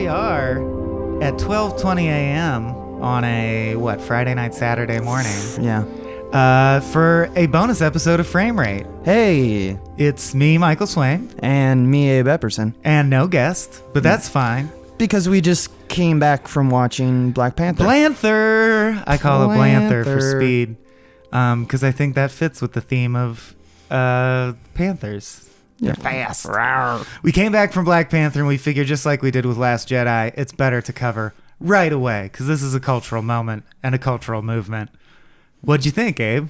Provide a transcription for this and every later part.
we are at 12:20 a.m. on a, Friday night, Saturday morning. Yeah. For a bonus episode of Frame Rate. Hey. It's me, Michael Swain. And me, Abe Epperson. And no guest, but that's fine. Because we just came back from watching Black Panther. Blanther! I call it Blanther for speed. Because I think that fits with the theme of Panthers. They're fast. Rawr. We came back from Black Panther and we figured, just like we did with Last Jedi, it's better to cover right away because this is a cultural moment and a cultural movement. What'd you think, Abe?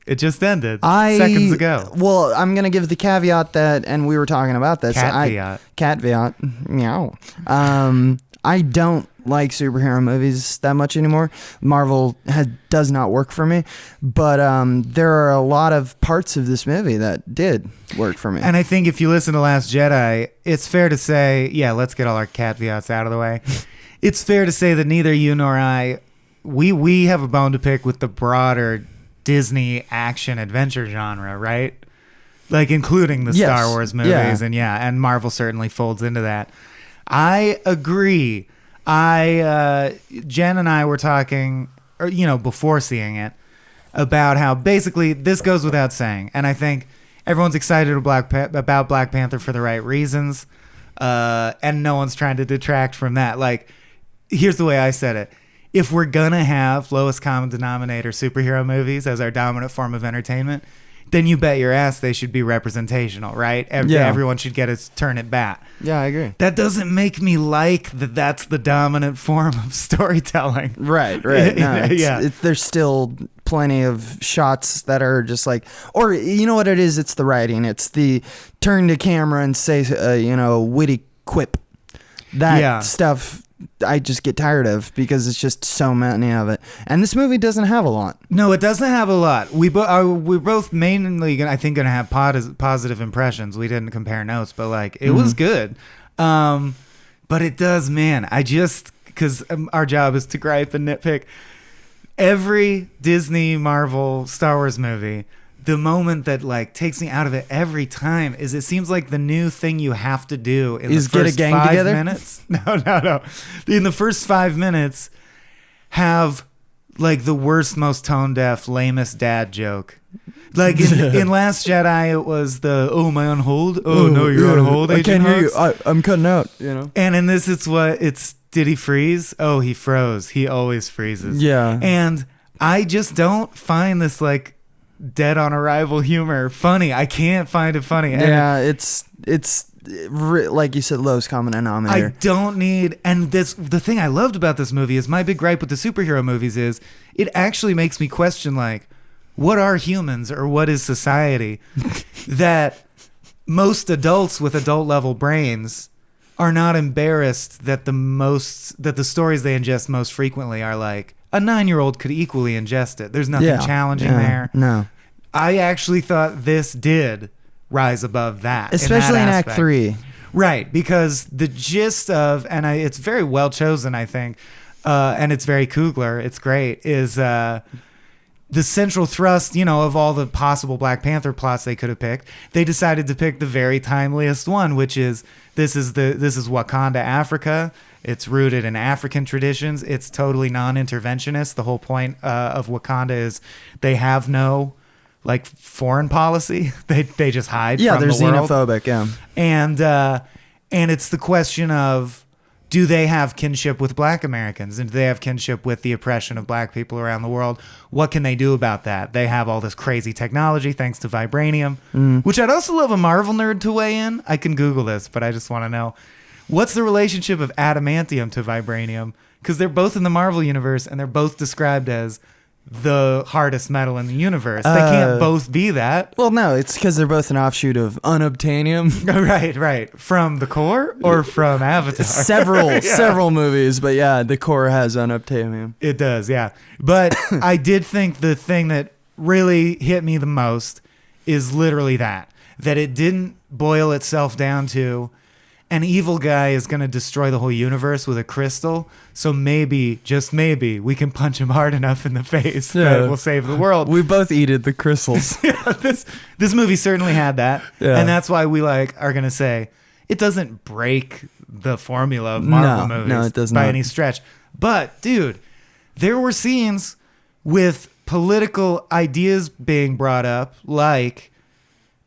It just ended seconds ago. Well, I'm going to give the caveat that, and we were talking about this. Caveat. Meow. I don't like superhero movies that much anymore. Marvel does not work for me. But there are a lot of parts of this movie that did work for me. And I think if you listen to Last Jedi, it's fair to say, let's get all our caveats out of the way. It's fair to say that neither you nor I, we have a bone to pick with the broader Disney action adventure genre, right? Like including the Star Wars movies, and Marvel certainly folds into that. I agree. Jen and I were talking, before seeing it, about how basically this goes without saying, and I think everyone's excited about Black Panther for the right reasons, and no one's trying to detract from that. Like, here's the way I said it. If we're going to have lowest common denominator superhero movies as our dominant form of entertainment, then you bet your ass they should be representational, right? Everyone should get its turn at bat. Yeah, I agree. That doesn't make me like that that's the dominant form of storytelling. Right. No, there's still plenty of shots that are just like, or you know what it is? It's the writing. It's the turn to camera and say, witty quip. That stuff I just get tired of because it's just so many of it. And this movie doesn't have a lot. No, it doesn't have a lot. We're both mainly, I think, going to have positive impressions. We didn't compare notes, but it was good. But it does, man. Because our job is to gripe and nitpick. Every Disney, Marvel, Star Wars movie, the moment that takes me out of it every time is it seems like the new thing you have to do in the first 5 minutes. No. In the first 5 minutes, have the worst, most tone deaf, lamest dad joke. In Last Jedi, it was am I on hold? Oh no, you're on hold. I can't hear you. I'm cutting out. And in this, did he freeze? Oh, he froze. He always freezes. Yeah. And I just don't find this dead on arrival humor funny. I can't find it funny. And it's like you said, lowest common denominator. I don't need, and the thing I loved about this movie is my big gripe with the superhero movies is it actually makes me question what are humans or what is society that most adults with adult level brains are not embarrassed that the stories they ingest most frequently are a 9-year-old could equally ingest it. There's nothing challenging there. No. I actually thought this did rise above that. Especially in Act 3. Right, because the gist of, and it's very well chosen, I think, and it's very Coogler, it's great, is the central thrust, of all the possible Black Panther plots they could have picked. They decided to pick the very timeliest one, which is this is Wakanda, Africa. It's rooted in African traditions. It's totally non-interventionist. The whole point of Wakanda is they have no foreign policy. They just hide from the world. Yeah, they're xenophobic, yeah. And it's the question of, do they have kinship with Black Americans? And do they have kinship with the oppression of Black people around the world? What can they do about that? They have all this crazy technology thanks to Vibranium, which I'd also love a Marvel nerd to weigh in. I can Google this, but I just want to know. What's the relationship of adamantium to vibranium? Because they're both in the Marvel universe, and they're both described as the hardest metal in the universe. They can't both be that. Well, no, it's because they're both an offshoot of unobtainium. Right. From the core or from Avatar? Several movies, but yeah, the core has unobtainium. It does, yeah. But I did think the thing that really hit me the most is literally that it didn't boil itself down to an evil guy is going to destroy the whole universe with a crystal. So maybe, just maybe, we can punch him hard enough in the face that will save the world. We both eated the crystals. This movie certainly had that. Yeah. And that's why we are going to say it doesn't break the formula of Marvel movies. No, it does by not. any stretch. But dude, there were scenes with political ideas being brought up, like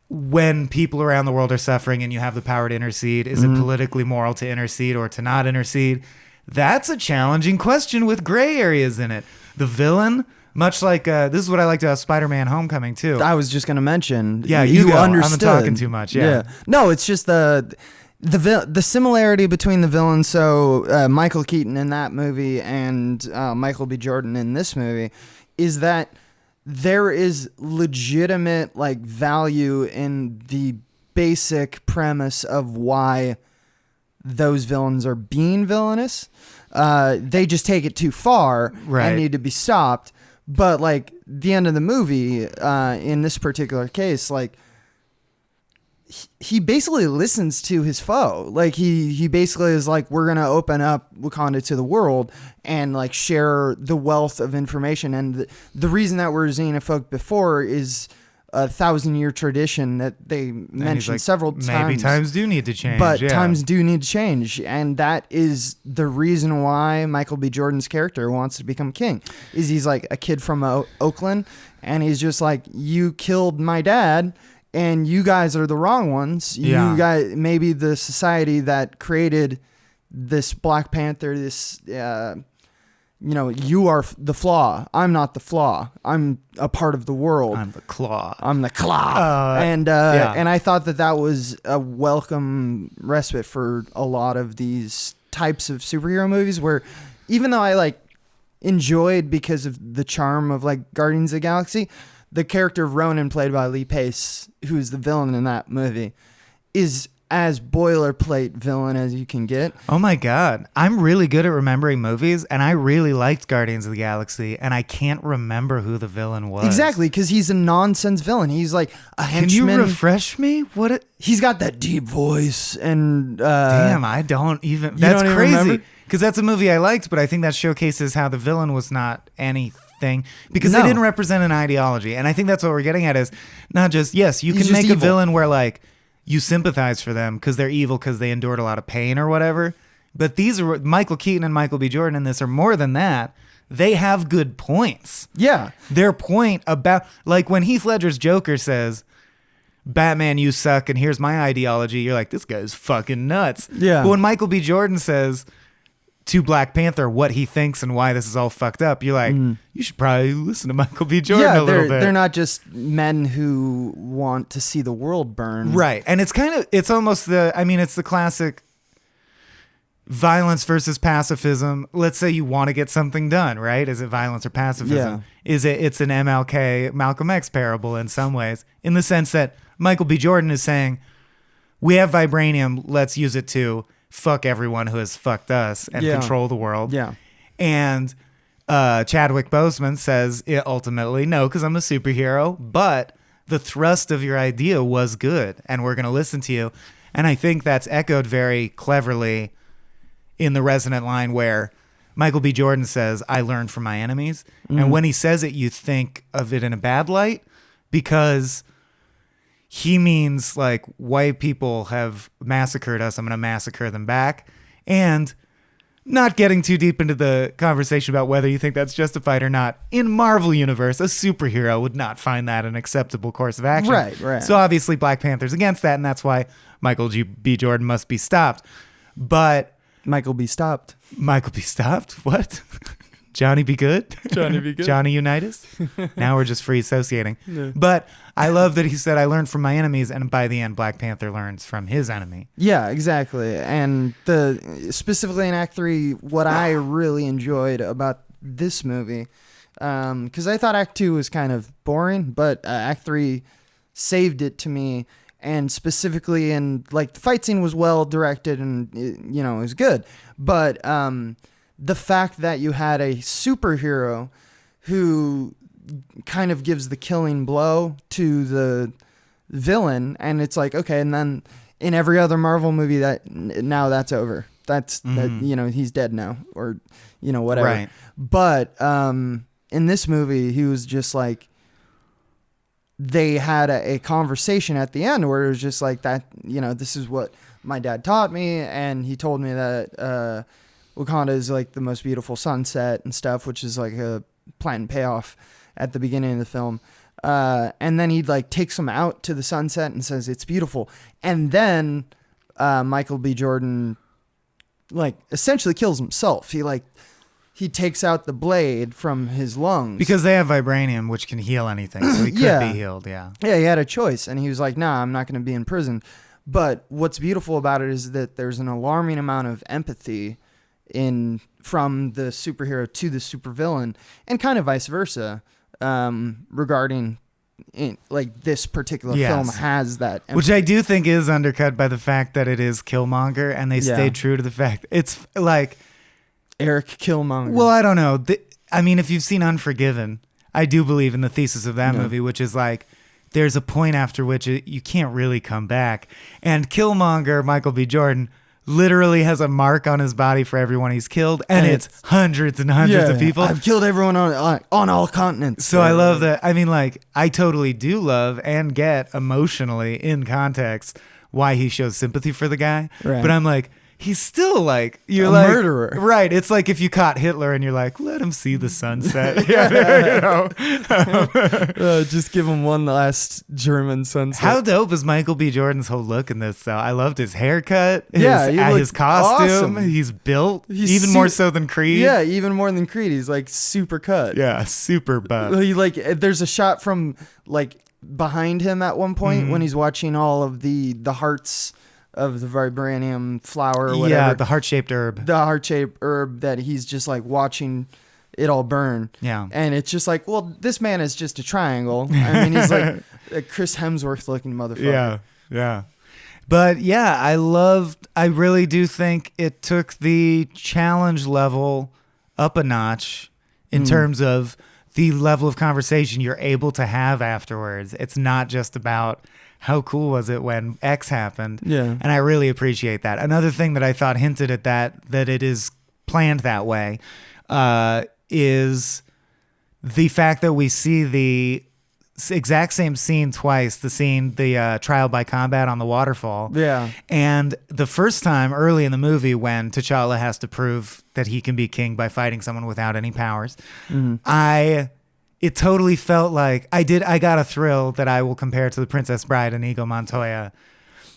when people around the world are suffering and you have the power to intercede, is it politically moral to intercede or to not intercede? That's a challenging question with gray areas in it. The villain, much like this is what I liked about Spider-Man: Homecoming too. I was just gonna mention. Yeah, you go. understood. I'm talking too much. Yeah. No, it's just the similarity between the villains. So Michael Keaton in that movie and Michael B. Jordan in this movie is that there is legitimate like value in the basic premise of why those villains are being villainous. They just take it too far and need to be stopped. But like the end of the movie, in this particular case, like he basically listens to his foe. Like he basically is like, we're going to open up Wakanda to the world and like share the wealth of information. And the reason that we're xenophobic before is a 1,000-year tradition that they mentioned several times. Maybe times do need to change. But times do need to change. And that is the reason why Michael B. Jordan's character wants to become king. Is he's like a kid from Oakland, and he's just like, you killed my dad, and you guys are the wrong ones. Yeah. You guys, maybe the society that created this Black Panther, this... you are the flaw. I'm not the flaw. I'm a part of the world. I'm the claw. And I thought that was a welcome respite for a lot of these types of superhero movies where even though I like enjoyed because of the charm of like Guardians of the Galaxy, the character of Ronan played by Lee Pace, who's the villain in that movie, is as boilerplate villain as you can get. Oh my God. I'm really good at remembering movies, and I really liked Guardians of the Galaxy, and I can't remember who the villain was. Exactly, because he's a nonsense villain. He's like a henchman. Can you refresh me? He's got that deep voice, and damn, I don't even. That's crazy. Because that's a movie I liked, but I think that showcases how the villain was not anything, because they didn't represent an ideology. And I think that's what we're getting at is not just, yes, you can make a villain where like you sympathize for them because they're evil because they endured a lot of pain or whatever. But these are Michael Keaton and Michael B. Jordan in this are more than that. They have good points. Yeah. Their point about, like when Heath Ledger's Joker says, Batman, you suck, and here's my ideology, you're like, this guy's fucking nuts. Yeah. But when Michael B. Jordan says to Black Panther what he thinks and why this is all fucked up, you're like, you should probably listen to Michael B. Jordan a little bit. They're not just men who want to see the world burn. Right. And it's almost it's the classic violence versus pacifism. Let's say you want to get something done, right? Is it violence or pacifism? Yeah. It's an MLK, Malcolm X parable in some ways, in the sense that Michael B. Jordan is saying, we have vibranium, let's use it to fuck everyone who has fucked us and control the world. Yeah. And Chadwick Boseman says ultimately, no, because I'm a superhero, but the thrust of your idea was good and we're going to listen to you. And I think that's echoed very cleverly in the resonant line where Michael B. Jordan says, I learned from my enemies. And when he says it, you think of it in a bad light because he means like white people have massacred us. I'm going to massacre them back. And not getting too deep into the conversation about whether you think that's justified or not. In Marvel Universe, a superhero would not find that an acceptable course of action. Right. So obviously Black Panther's against that, and that's why Michael B. Jordan must be stopped. But Michael B. stopped. What? Johnny be good? Johnny be good. Johnny Unitas? Now we're just free associating. Yeah. But I love that he said, I learned from my enemies, and by the end, Black Panther learns from his enemy. Yeah, exactly. And specifically in Act 3, what I really enjoyed about this movie, because I thought Act 2 was kind of boring, but Act 3 saved it to me. And specifically in, like, the fight scene was well directed and, it was good. But the fact that you had a superhero who kind of gives the killing blow to the villain, and it's like, okay, and then in every other Marvel movie now that's over. That he's dead now, or whatever. Right. But in this movie, he was just like, they had a conversation at the end where it was just like that, this is what my dad taught me, and he told me that Wakanda is like the most beautiful sunset and stuff, which is like a planned payoff at the beginning of the film. And then he like takes him out to the sunset and says it's beautiful, and then Michael B. Jordan like essentially kills himself. He takes out the blade from his lungs because they have vibranium, which can heal anything, so he could be healed. Yeah, he had a choice, and he was like, "Nah, I'm not going to be in prison." But what's beautiful about it is that there's an alarming amount of empathy from the superhero to the supervillain, and kind of vice versa, regarding like this particular film has that empathy. Which I do think is undercut by the fact that it is Killmonger, and they stayed true to the fact it's like Eric Killmonger. Well, I don't know. I mean, if you've seen Unforgiven, I do believe in the thesis of that movie, which is like there's a point after which you can't really come back. And Killmonger, Michael B. Jordan, literally has a mark on his body for everyone he's killed, and it's hundreds and hundreds of people. I've killed everyone on all continents. So I love that. I mean, like, I totally do love and get emotionally in context why he shows sympathy for the guy. Right. But I'm like, he's still like a murderer, right? It's like if you caught Hitler and you're like, let him see the sunset, just give him one last German sunset. How dope is Michael B. Jordan's whole look in this? Though I loved his haircut, his costume. Awesome. He's built even more so than Creed. Yeah, even more than Creed. He's like super cut. Yeah, super buff. There's a shot from like behind him at one point when he's watching all of the hearts of the vibranium flower or whatever. Yeah, the heart-shaped herb. The heart-shaped herb that he's just like watching it all burn. Yeah. And it's just like, well, this man is just a triangle. I mean, he's like a Chris Hemsworth looking motherfucker. Yeah, yeah. But yeah, I really do think it took the challenge level up a notch in terms of the level of conversation you're able to have afterwards. It's not just about how cool was it when X happened? Yeah. And I really appreciate that. Another thing that I thought hinted at that it is planned that way, is the fact that we see the exact same scene twice, the trial by combat on the waterfall. Yeah. And the first time early in the movie when T'Challa has to prove that he can be king by fighting someone without any powers, it totally felt like I got a thrill that I will compare to the Princess Bride, Inigo Montoya.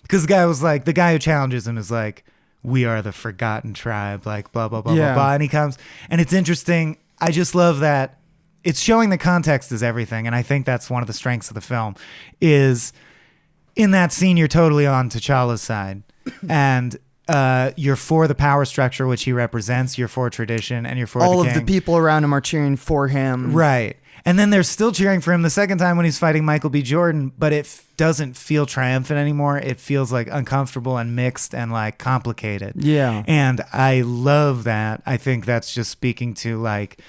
Because the guy who challenges him is like, we are the forgotten tribe, like blah, blah, blah, blah, blah. And he comes, and it's interesting. I just love that it's showing the context is everything. And I think that's one of the strengths of the film is in that scene, you're totally on T'Challa's side. And you're for the power structure, which he represents. You're for tradition, and you're for all the king. All of the people around him are cheering for him. Right. And then they're still cheering for him the second time when he's fighting Michael B. Jordan, but it doesn't feel triumphant anymore. It feels like uncomfortable and mixed and like complicated. Yeah. And I love that. I think that's just speaking to like,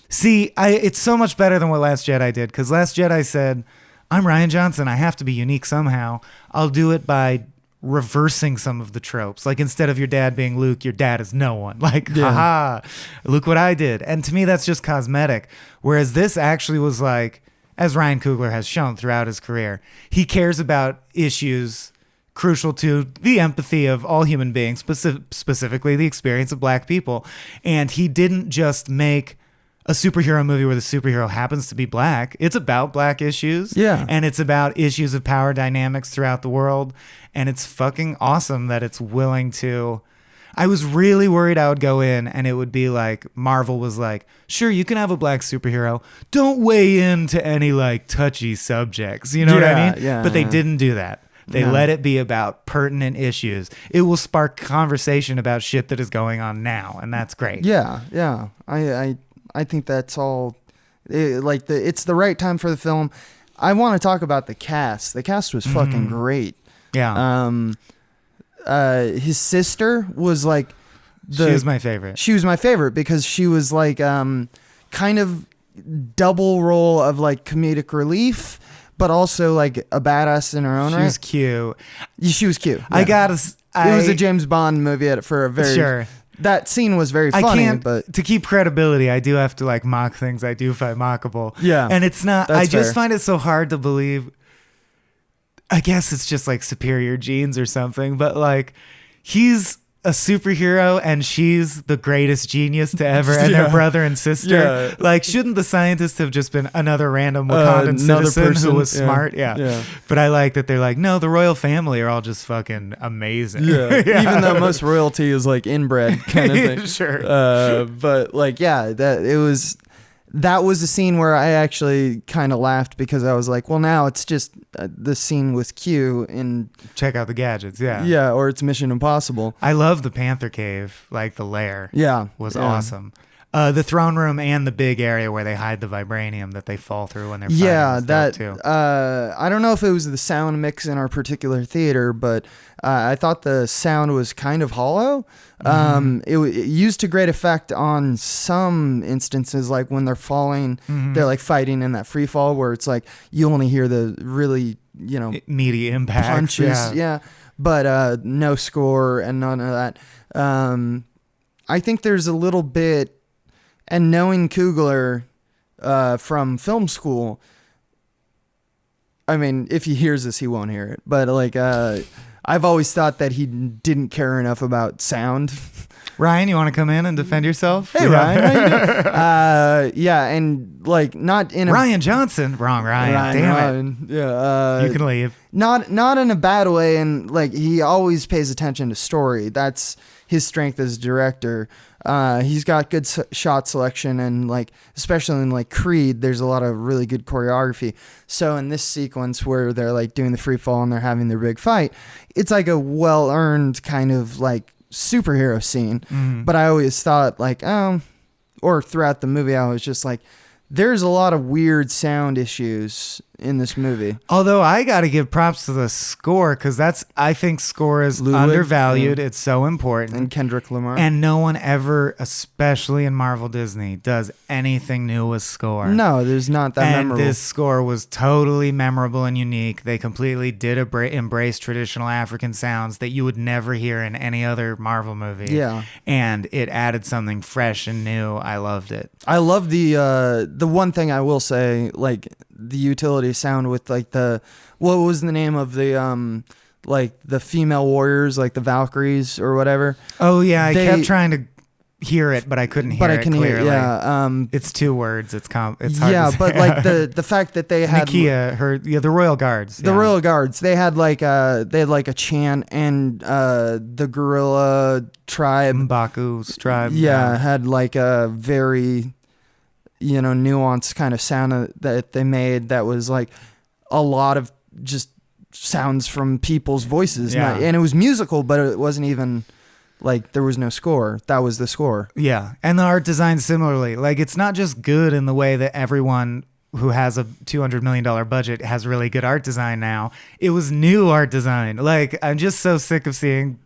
it's so much better than what Last Jedi did, because Last Jedi said, I'm Rian Johnson. I have to be unique somehow. I'll do it by reversing some of the tropes. Like instead of your dad being Luke, your dad is no one. Like, haha, look what I did. And to me, that's just cosmetic. Whereas this actually was like, as Ryan Coogler has shown throughout his career, he cares about issues crucial to the empathy of all human beings, specifically the experience of black people. And he didn't just make a superhero movie where the superhero happens to be black. It's about black issues. Yeah. And it's about issues of power dynamics throughout the world. And it's fucking awesome that it's willing to. I was really worried I would go in and it would be like Marvel was like, sure, you can have a black superhero. Don't weigh into any like touchy subjects. You know what I mean? Yeah. But they didn't do that. They let it be about pertinent issues. It will spark conversation about shit that is going on now. And that's great. Yeah. Yeah. I think that's all it's the right time for the film. I want to talk about the cast. The cast was fucking great. Yeah. His sister was like she was my favorite. She was my favorite because she was like kind of double role of like comedic relief, but also like a badass in her own right. She was cute. She was cute. Yeah. It was a James Bond movie for a very sure. That scene was very funny, but to keep credibility, I do have to like mock things I do find mockable. Yeah. And it's not, That's I just fair. find it so hard to believe. I guess it's just like superior genes or something, but like he's a superhero and she's the greatest genius to ever, and they're brother and sister. Yeah. Like, shouldn't the scientist have just been another random Wakandan citizen person who was smart? Yeah. But I like that they're like, no, the royal family are all just fucking amazing. Yeah. Even though most royalty is like inbred kind of thing. Sure. But like, yeah, that was a scene where I actually kind of laughed because I was like, well, now it's just the scene with Q in Check Out the Gadgets. Yeah. Yeah, or it's Mission Impossible. I love the Panther cave, like the lair. Yeah. Was awesome. The throne room and the big area where they hide the vibranium that they fall through when they're fighting. Yeah, that too. I don't know if it was the sound mix in our particular theater, but I thought the sound was kind of hollow. It used to great effect on some instances, like when they're falling, they're like fighting in that free fall where it's like you only hear the really, meaty impact punches. Yeah. But no score and none of that. I think there's a little bit. And knowing Coogler from film school, I mean, if he hears this, he won't hear it. But like, I've always thought that he didn't care enough about sound. Ryan, you want to come in and defend yourself? Hey, Ryan. How you doing? Yeah, and like not in a Ryan Johnson. Wrong, Ryan. Damn it. Yeah, you can leave. Not in a bad way, and like he always pays attention to story. That's his strength as director. He's got good shot selection, and like especially in like Creed, there's a lot of really good choreography. So in this sequence where they're like doing the free fall and they're having their big fight, it's like a well-earned kind of like superhero scene. But I always thought like, or throughout the movie, I was just like, there's a lot of weird sound issues in this movie. Although I got to give props to the score, because I think score is undervalued. It's so important. And Kendrick Lamar. And no one ever, especially in Marvel Disney, does anything new with score. No, there's not that memorable. And this score was totally memorable and unique. They completely did embrace traditional African sounds that you would never hear in any other Marvel movie. Yeah. And it added something fresh and new. I loved it. I love the one thing I will say, like the utility sound with like what was the name of the like the female warriors, like the Valkyries or whatever. Oh yeah, I kept trying to hear it, but I couldn't hear it clearly. Yeah, it's 2 words. It's hard. Yeah, to but like the fact that they had the Royal Guards. The Royal Guards. They had like a chant, and the gorilla tribe, M'Baku's tribe. Yeah, had like a very nuanced kind of sound that they made that was like a lot of just sounds from people's voices. And it was musical, but it wasn't even like there was no score. That was the score. Yeah. And the art design similarly. Like it's not just good in the way that everyone who has a $200 million budget has really good art design now. It was new art design. Like, I'm just so sick of seeing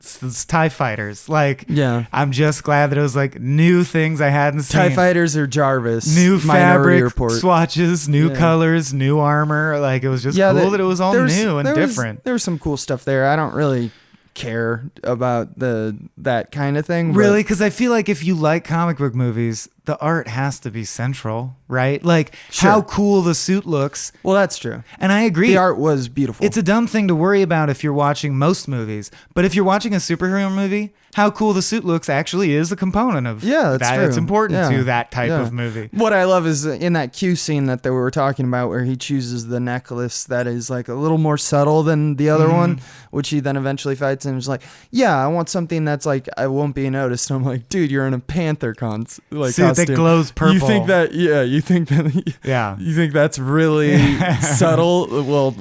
TIE fighters. Like, I'm just glad that it was like new things I hadn't seen. TIE fighters or Jarvis. New fabric swatches, new colors, new armor. Like, it was just cool that it was all new and different. There was some cool stuff there. I don't really care about that kind of thing. Really? Because I feel like if you like comic book movies, the art has to be central, right? Like how cool the suit looks. Well, that's true. And I agree. The art was beautiful. It's a dumb thing to worry about if you're watching most movies. But if you're watching a superhero movie, how cool the suit looks actually is a component of that's true. It's important to that type of movie. What I love is in that Q scene that they were talking about where he chooses the necklace that is like a little more subtle than the other one, which he then eventually fights and is like, I want something that's like, I won't be noticed. And I'm like, dude, you're in a Panther suit that glows purple. You think that, you think that's really subtle? Well,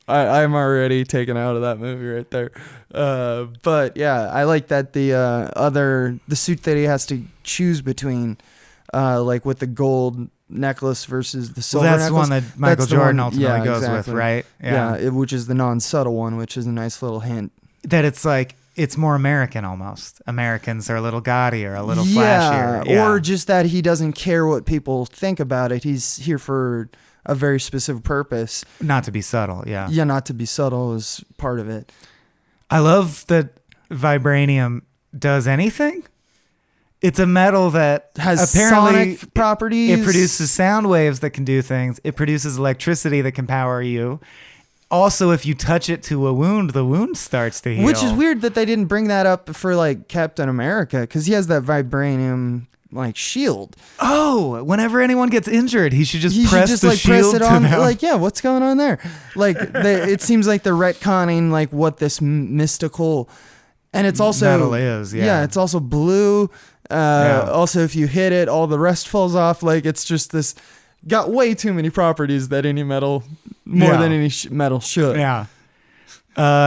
I'm already taken out of that movie right there. But yeah, I like that the suit that he has to choose between, like with the gold necklace versus the silver necklace. That's the one that Michael Jordan ultimately goes with, right? Yeah, which is the non-subtle one, which is a nice little hint. That it's like, it's more American almost. Americans are a little gaudier, a little flashier. Yeah, or just that he doesn't care what people think about it. He's here for a very specific purpose. Not to be subtle, yeah. Yeah, not to be subtle is part of it. I love that vibranium does anything. It's a metal that has apparently sonic properties. It produces sound waves that can do things. It produces electricity that can power you. Also, if you touch it to a wound, the wound starts to heal. Which is weird that they didn't bring that up for like Captain America, because he has that vibranium like shield. Oh, whenever anyone gets injured, he should just press the like shield press it on. to them. Like, yeah, what's going on there? Like, it seems like they're retconning like what this mystical, and it's also metal is. Yeah, it's also blue. Also, if you hit it, all the rest falls off. Like, it's just this. Got way too many properties that any metal, more than any metal should. Yeah.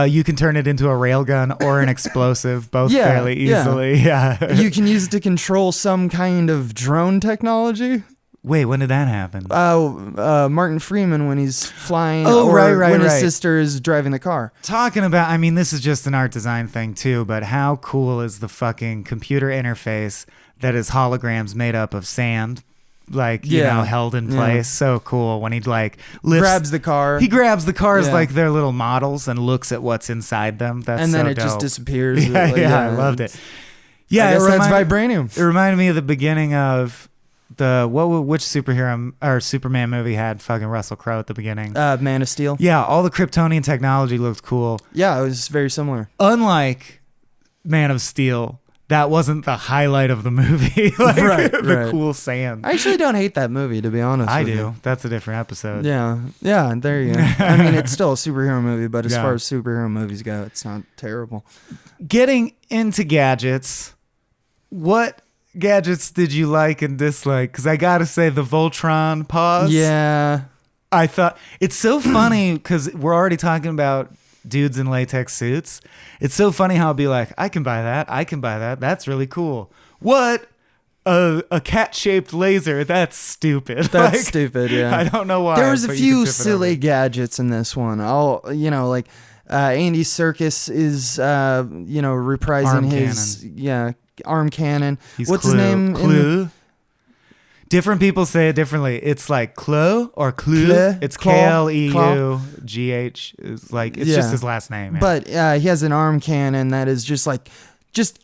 You can turn it into a railgun or an explosive, both fairly easily. Yeah. You can use it to control some kind of drone technology. Wait, when did that happen? Martin Freeman when he's flying. When his sister is driving the car. Talking about, I mean, this is just an art design thing too, but how cool is the fucking computer interface that is holograms made up of sand? Like, you know, held in place. So cool when he like grabs the car. He grabs the cars like they're little models and looks at what's inside them. That's and then so it dope. just disappears. I loved it. Yeah, I guess that's vibranium. It reminded me of the beginning of which superhero or Superman movie had fucking Russell Crowe at the beginning? Man of Steel. Yeah, all the Kryptonian technology looked cool. Yeah, it was very similar. Unlike Man of Steel. That wasn't the highlight of the movie. The cool sand. I actually don't hate that movie, to be honest. I do. That's a different episode. Yeah, there you go. I mean, it's still a superhero movie, but as far as superhero movies go, it's not terrible. Getting into gadgets, what gadgets did you like and dislike? Because I gotta say, the Voltron pause. Yeah. I thought it's so funny because we're already talking about dudes in latex suits. It's so funny how I'll be like, I can buy that. That's really cool. What? A cat-shaped laser? That's stupid. That's stupid, yeah. I don't know why. There was a few silly gadgets in this one. Andy Serkis is, reprising arm cannon. What's his name? Clue. Different people say it differently. It's like Clo or Clue. It's Kleugh. It's like it's just his last name. Yeah. But he has an arm cannon that is just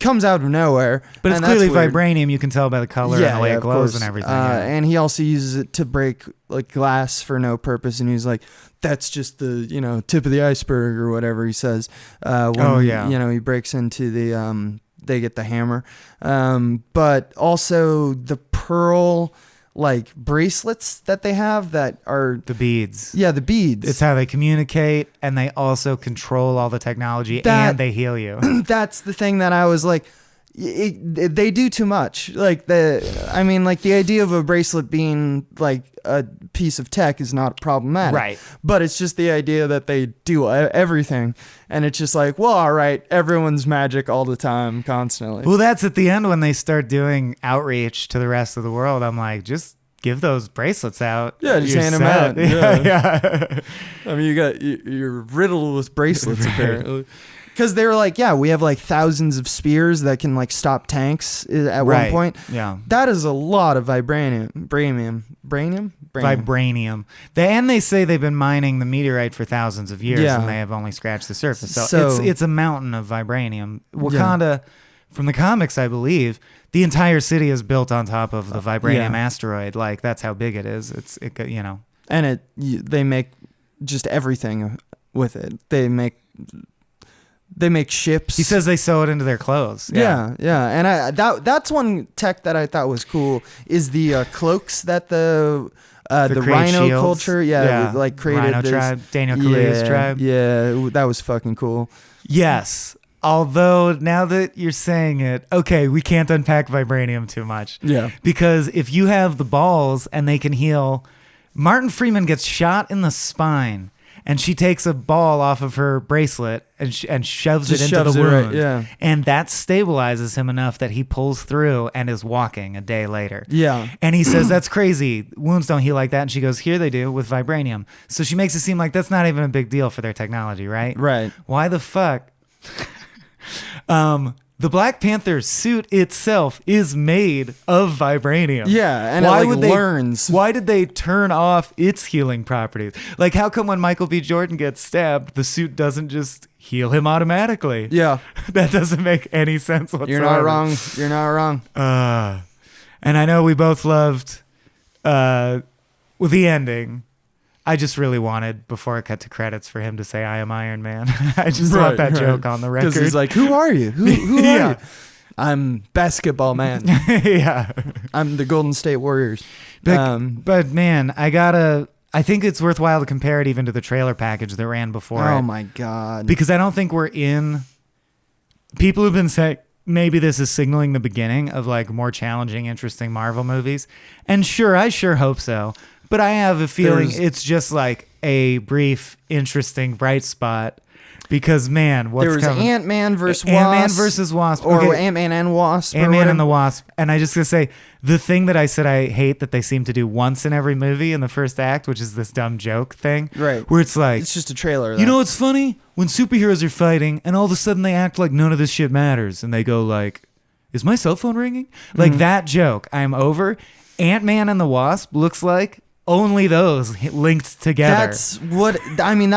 comes out of nowhere. But it's clearly vibranium. You can tell by the color and the way it glows and everything. And he also uses it to break like glass for no purpose. And he's like, that's just the tip of the iceberg or whatever he says. He breaks into the they get the hammer. But also the pearl like bracelets that they have that are the beads. Yeah, the beads. It's how they communicate, and they also control all the technology, and they heal you. That's the thing that I was like, they do too much. Like the idea of a bracelet being like a piece of tech is not problematic, right? But it's just the idea that they do everything, and it's just like, well, all right, everyone's magic all the time, constantly. Well, that's at the end when they start doing outreach to the rest of the world. I'm like, just give those bracelets out. Yeah, just hand them out. Yeah. I mean, you're riddled with bracelets apparently. Because they were like, yeah, we have like thousands of spears that can like stop tanks at one point. Yeah. That is a lot of vibranium. Vibranium. They say they've been mining the meteorite for thousands of years and they have only scratched the surface. So it's a mountain of vibranium. Wakanda, from the comics, I believe, the entire city is built on top of the vibranium asteroid. Like, that's how big it is. And they make just everything with it. They make ships. He says they sew it into their clothes. Yeah. And that's one tech that I thought was cool is the cloaks that the rhino shields. Culture, like created Rhino this tribe, Daniel Kaluuya's tribe. Yeah, that was fucking cool. Yes. Although now that you're saying it, okay, we can't unpack vibranium too much. Yeah. Because if you have the balls and they can heal, Martin Freeman gets shot in the spine. And she takes a ball off of her bracelet and shoves it into the wound. Right, and that stabilizes him enough that he pulls through and is walking a day later. Yeah. And he says, that's crazy. Wounds don't heal like that. And she goes, here they do with vibranium. So she makes it seem like that's not even a big deal for their technology, right? Right. Why the fuck? The Black Panther suit itself is made of vibranium. Yeah, and learns. Why did they turn off its healing properties? Like, how come when Michael B. Jordan gets stabbed, the suit doesn't just heal him automatically? Yeah. That doesn't make any sense whatsoever. You're not wrong. And I know we both loved the ending. I just really wanted, before I cut to credits, for him to say, "I am Iron Man." I just want that joke on the record. Because he's like, "Who are you? Who are you?" I'm Basketball Man. Yeah. I'm the Golden State Warriors. But man, I think it's worthwhile to compare it even to the trailer package that ran before. Oh my God. Because I don't think we're in. People have been saying maybe this is signaling the beginning of like more challenging, interesting Marvel movies. And sure, I sure hope so. But I have a feeling it's just like a brief, interesting, bright spot. Because man, what's coming? There was Ant-Man versus Wasp. Ant-Man versus Wasp. Or Ant-Man and Wasp. Ant-Man and the Wasp. And I just gonna say, the thing that I said I hate that they seem to do once in every movie in the first act, which is this dumb joke thing. Right. Where it's like... It's just a trailer, though. You know what's funny? When superheroes are fighting and all of a sudden they act like none of this shit matters. And they go like, is my cell phone ringing? Like that joke. I'm over. Ant-Man and the Wasp looks like... Only those linked together. That's what I mean.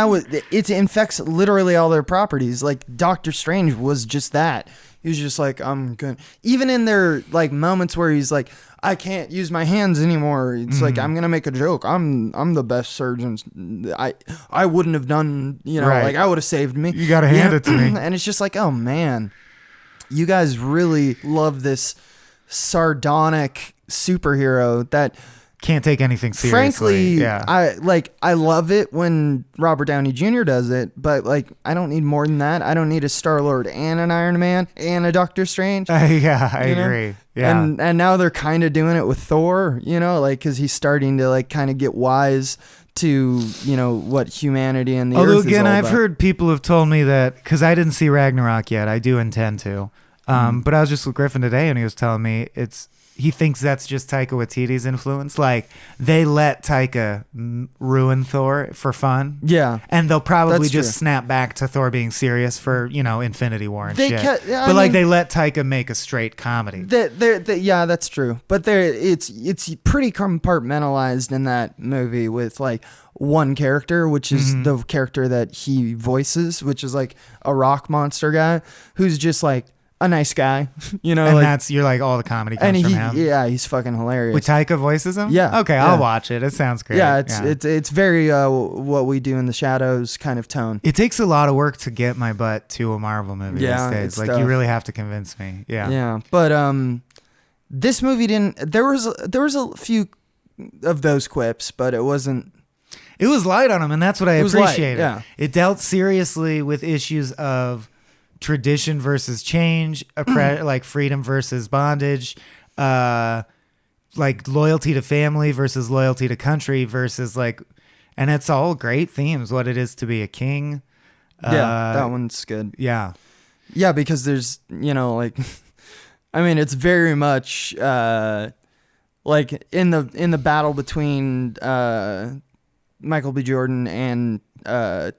It infects literally all their properties. Like Doctor Strange was just that. He was just like, I'm good. Even in their like moments where he's like, I can't use my hands anymore. It's like, I'm gonna make a joke. I'm the best surgeon. I wouldn't have done. Like I would have saved me. You gotta hand it to me. And it's just like, oh man, you guys really love this sardonic superhero that. Can't take anything seriously. Frankly, yeah. I love it when Robert Downey Jr. does it, but like I don't need more than that. I don't need a Star-Lord and an Iron Man and a Doctor Strange. I agree. Yeah. And now they're kind of doing it with Thor, like cuz he's starting to like kind of get wise to, what humanity and the earth is all again, I've about. heard people have told me that cuz I didn't see Ragnarok yet. I do intend to. But I was just with Griffin today and he was telling me he thinks that's just Taika Waititi's influence. Like, they let Taika ruin Thor for fun. Yeah. And they'll probably That's just true. snap back to Thor being serious for, Infinity War and shit. I But, mean, they let Taika make a straight comedy. Yeah, that's true. But it's pretty compartmentalized in that movie with, like, one character, which is the character that he voices, which is, like, a rock monster guy who's just, like, a nice guy, And like, you're like, all the comedy comes from him. Yeah, he's fucking hilarious. With Taika voices him? Yeah. Okay, I'll watch it. It sounds great. Yeah, it's very what we do in the shadows kind of tone. It takes a lot of work to get my butt to a Marvel movie these days. It's Like, tough. you really have to convince me. Yeah. Yeah, but this movie didn't. There was a few of those quips, but it wasn't. It was light on him, and that's what I appreciated. Yeah. It dealt seriously with issues of tradition versus change, like freedom versus bondage, like loyalty to family versus loyalty to country versus like, and it's all great themes. What it is to be a king. Yeah, that one's good. Yeah. Yeah, because there's, like, I mean, it's very much like in the battle between Michael B. Jordan and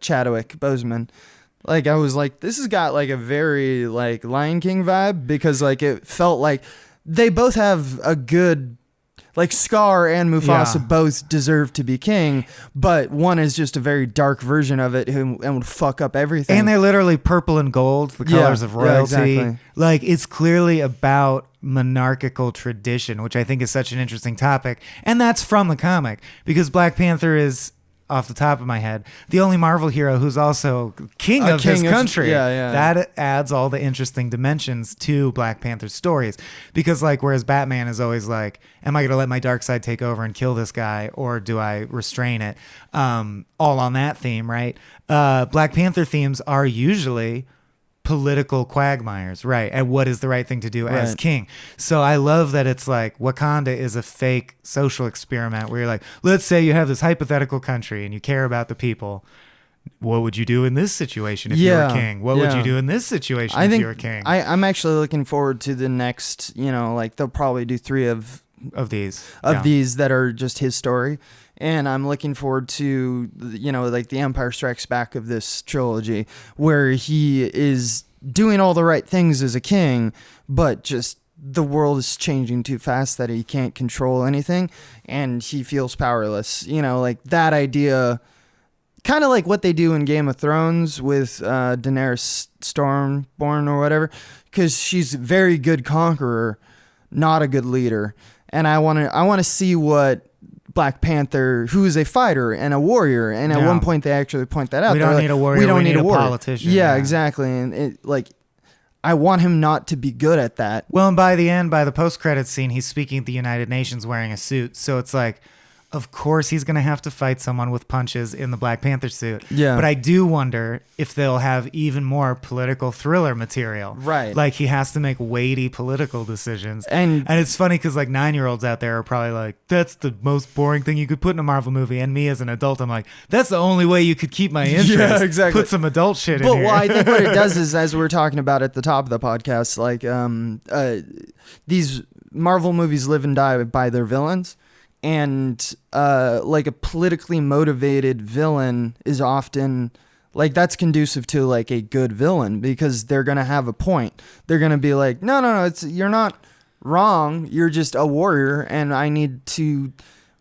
Chadwick Boseman. Like, I was like, this has got like a very like Lion King vibe, because like it felt like they both have a good, like Scar and Mufasa both deserve to be king, but one is just a very dark version of it and would fuck up everything. And they're literally purple and gold, the colors of royalty. Yeah, exactly. Like, it's clearly about monarchical tradition, which I think is such an interesting topic. And that's from the comic, because Black Panther is, off the top of my head, the only Marvel hero who's also king of his country. That adds all the interesting dimensions to Black Panther's stories. Because, like, whereas Batman is always like, am I going to let my dark side take over and kill this guy, or do I restrain it? All on that theme, right? Black Panther themes are usually political quagmires, right? And what is the right thing to do as king? So I love that it's like Wakanda is a fake social experiment where you're like, let's say you have this hypothetical country and you care about the people. What would you do in this situation if you were king? What would you do in this situation if you were king? I'm actually looking forward to the next, like they'll probably do 3 of these that are just his story. And I'm looking forward to, like the Empire Strikes Back of this trilogy, where he is doing all the right things as a king, but just the world is changing too fast that he can't control anything, and he feels powerless. Like that idea, kind of like what they do in Game of Thrones with Daenerys Stormborn or whatever, because she's a very good conqueror, not a good leader. And I want to see what Black Panther, who is a fighter and a warrior, and at one point they actually point that out. We don't need a warrior. We don't need a politician. Yeah, exactly. And it, like, I want him not to be good at that. Well, and by the end, by the post-credits scene, he's speaking at the United Nations wearing a suit. So it's like, of course he's going to have to fight someone with punches in the Black Panther suit. Yeah. But I do wonder if they'll have even more political thriller material. Right. Like, he has to make weighty political decisions. And it's funny because, like, 9-year-olds out there are probably like, that's the most boring thing you could put in a Marvel movie. And me as an adult, I'm like, that's the only way you could keep my interest. Yeah, exactly. Put some adult shit in here. Well, I think what it does is, as we were talking about at the top of the podcast, like, these Marvel movies live and die by their villains. And like a politically motivated villain is often like, that's conducive to like a good villain, because they're gonna have a point. They're gonna be like, no, you're not wrong. You're just a warrior, and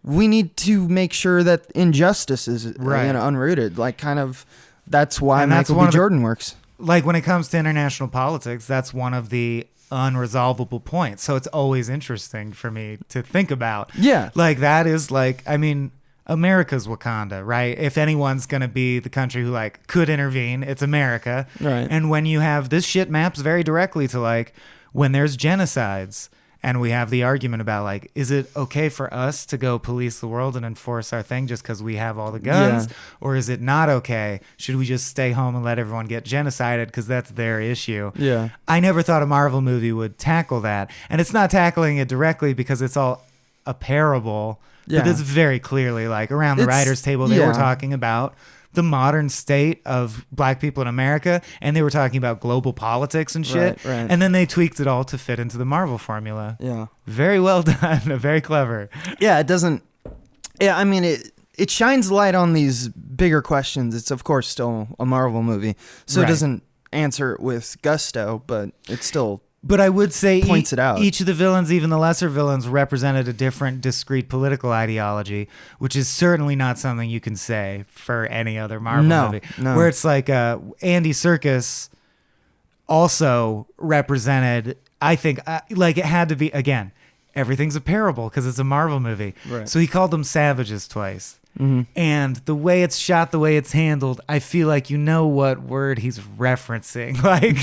we need to make sure that injustice is unrooted. Like, kind of, that's why Michael B. Jordan works. Like, when it comes to international politics, that's one of the unresolvable points. So it's always interesting for me to think about. Yeah. Like, that is like, I mean, America's Wakanda, right? If anyone's going to be the country who like could intervene, it's America. Right. And when you have this shit maps very directly to like when there's genocides, and we have the argument about like, is it okay for us to go police the world and enforce our thing just because we have all the guns? Yeah. Or is it not okay? Should we just stay home and let everyone get genocided because that's their issue? Yeah. I never thought a Marvel movie would tackle that. And it's not tackling it directly because it's all a parable. Yeah. But it's very clearly like around the writers' table, they were talking about the modern state of black people in America, and they were talking about global politics and shit. Right. And then they tweaked it all to fit into the Marvel formula. Yeah. Very well done. Very clever. Yeah, it doesn't... Yeah, I mean, it shines light on these bigger questions. It's, of course, still a Marvel movie, so it doesn't answer it with gusto, but it's still... But I would say points it out. Each of the villains, even the lesser villains, represented a different discrete political ideology, which is certainly not something you can say for any other Marvel movie. No. Where it's like Andy Serkis also represented, I think, like it had to be, again, everything's a parable because it's a Marvel movie. Right. So he called them savages twice. Mm-hmm. And the way it's shot, the way it's handled, I feel like you know what word he's referencing. Like,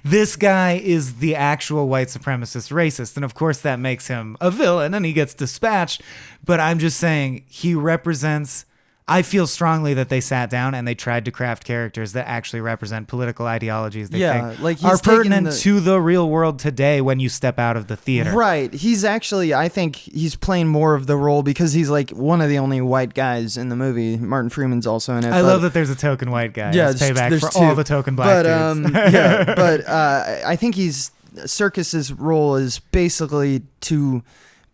this guy is the actual white supremacist racist. And of course that makes him a villain and he gets dispatched. But I'm just saying he represents... I feel strongly that they sat down and they tried to craft characters that actually represent political ideologies they think like are pertinent to the real world today when you step out of the theater. Right. He's actually, I think he's playing more of the role because he's like one of the only white guys in the movie. Martin Freeman's also in it. I love that there's a token white guy. Yeah, it's payback for two. all the token black dudes. I think Serkis's role is basically to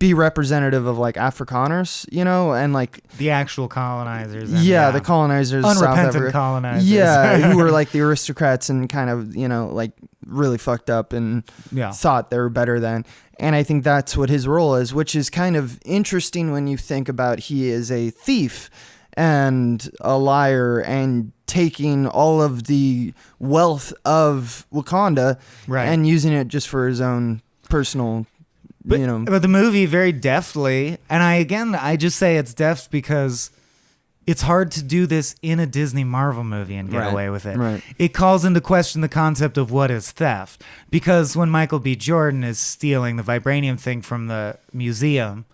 be representative of like Afrikaners, you know, and like the actual colonizers. The colonizers, unrepentant colonizers. Yeah, who were like the aristocrats and kind of, you know, like really fucked up and thought they were better than. And I think that's what his role is, which is kind of interesting when you think about he is a thief and a liar and taking all of the wealth of Wakanda and using it just for his own personal. But the movie very deftly, and I just say it's deft because it's hard to do this in a Disney Marvel movie and get away with it. Right. It calls into question the concept of what is theft, because when Michael B. Jordan is stealing the vibranium thing from the museum,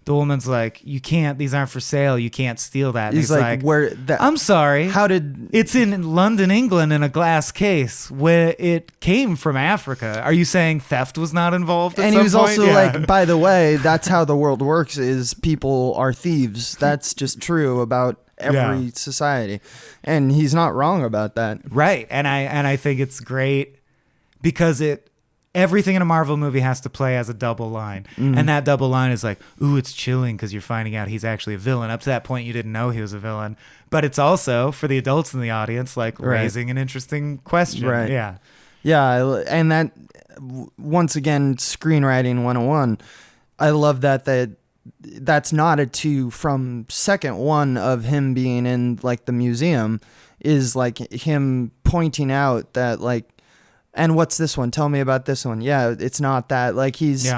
the woman's like, you can't, these aren't for sale, you can't steal that. And he's like, where that, I'm sorry. How did... It's in London, England in a glass case where it came from Africa. Are you saying theft was not involved at and some he was point? Also like, by the way, that's how the world works, is people are thieves. That's just true about every society. And he's not wrong about that. Right. And I think it's great because everything in a Marvel movie has to play as a double line. Mm-hmm. And that double line is like, ooh, it's chilling because you're finding out he's actually a villain. Up to that point, you didn't know he was a villain. But it's also, for the adults in the audience, like raising an interesting question. Right. Yeah. Yeah. And that, once again, screenwriting 101, I love that's nodded to from second one of him being in like the museum, is like him pointing out that like, And what's this one? Tell me about this one. Yeah, it's not that. Like his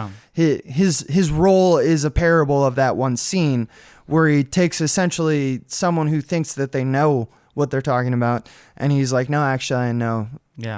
role is a parable of that one scene where he takes essentially someone who thinks that they know what they're talking about, and he's like, no, actually, I know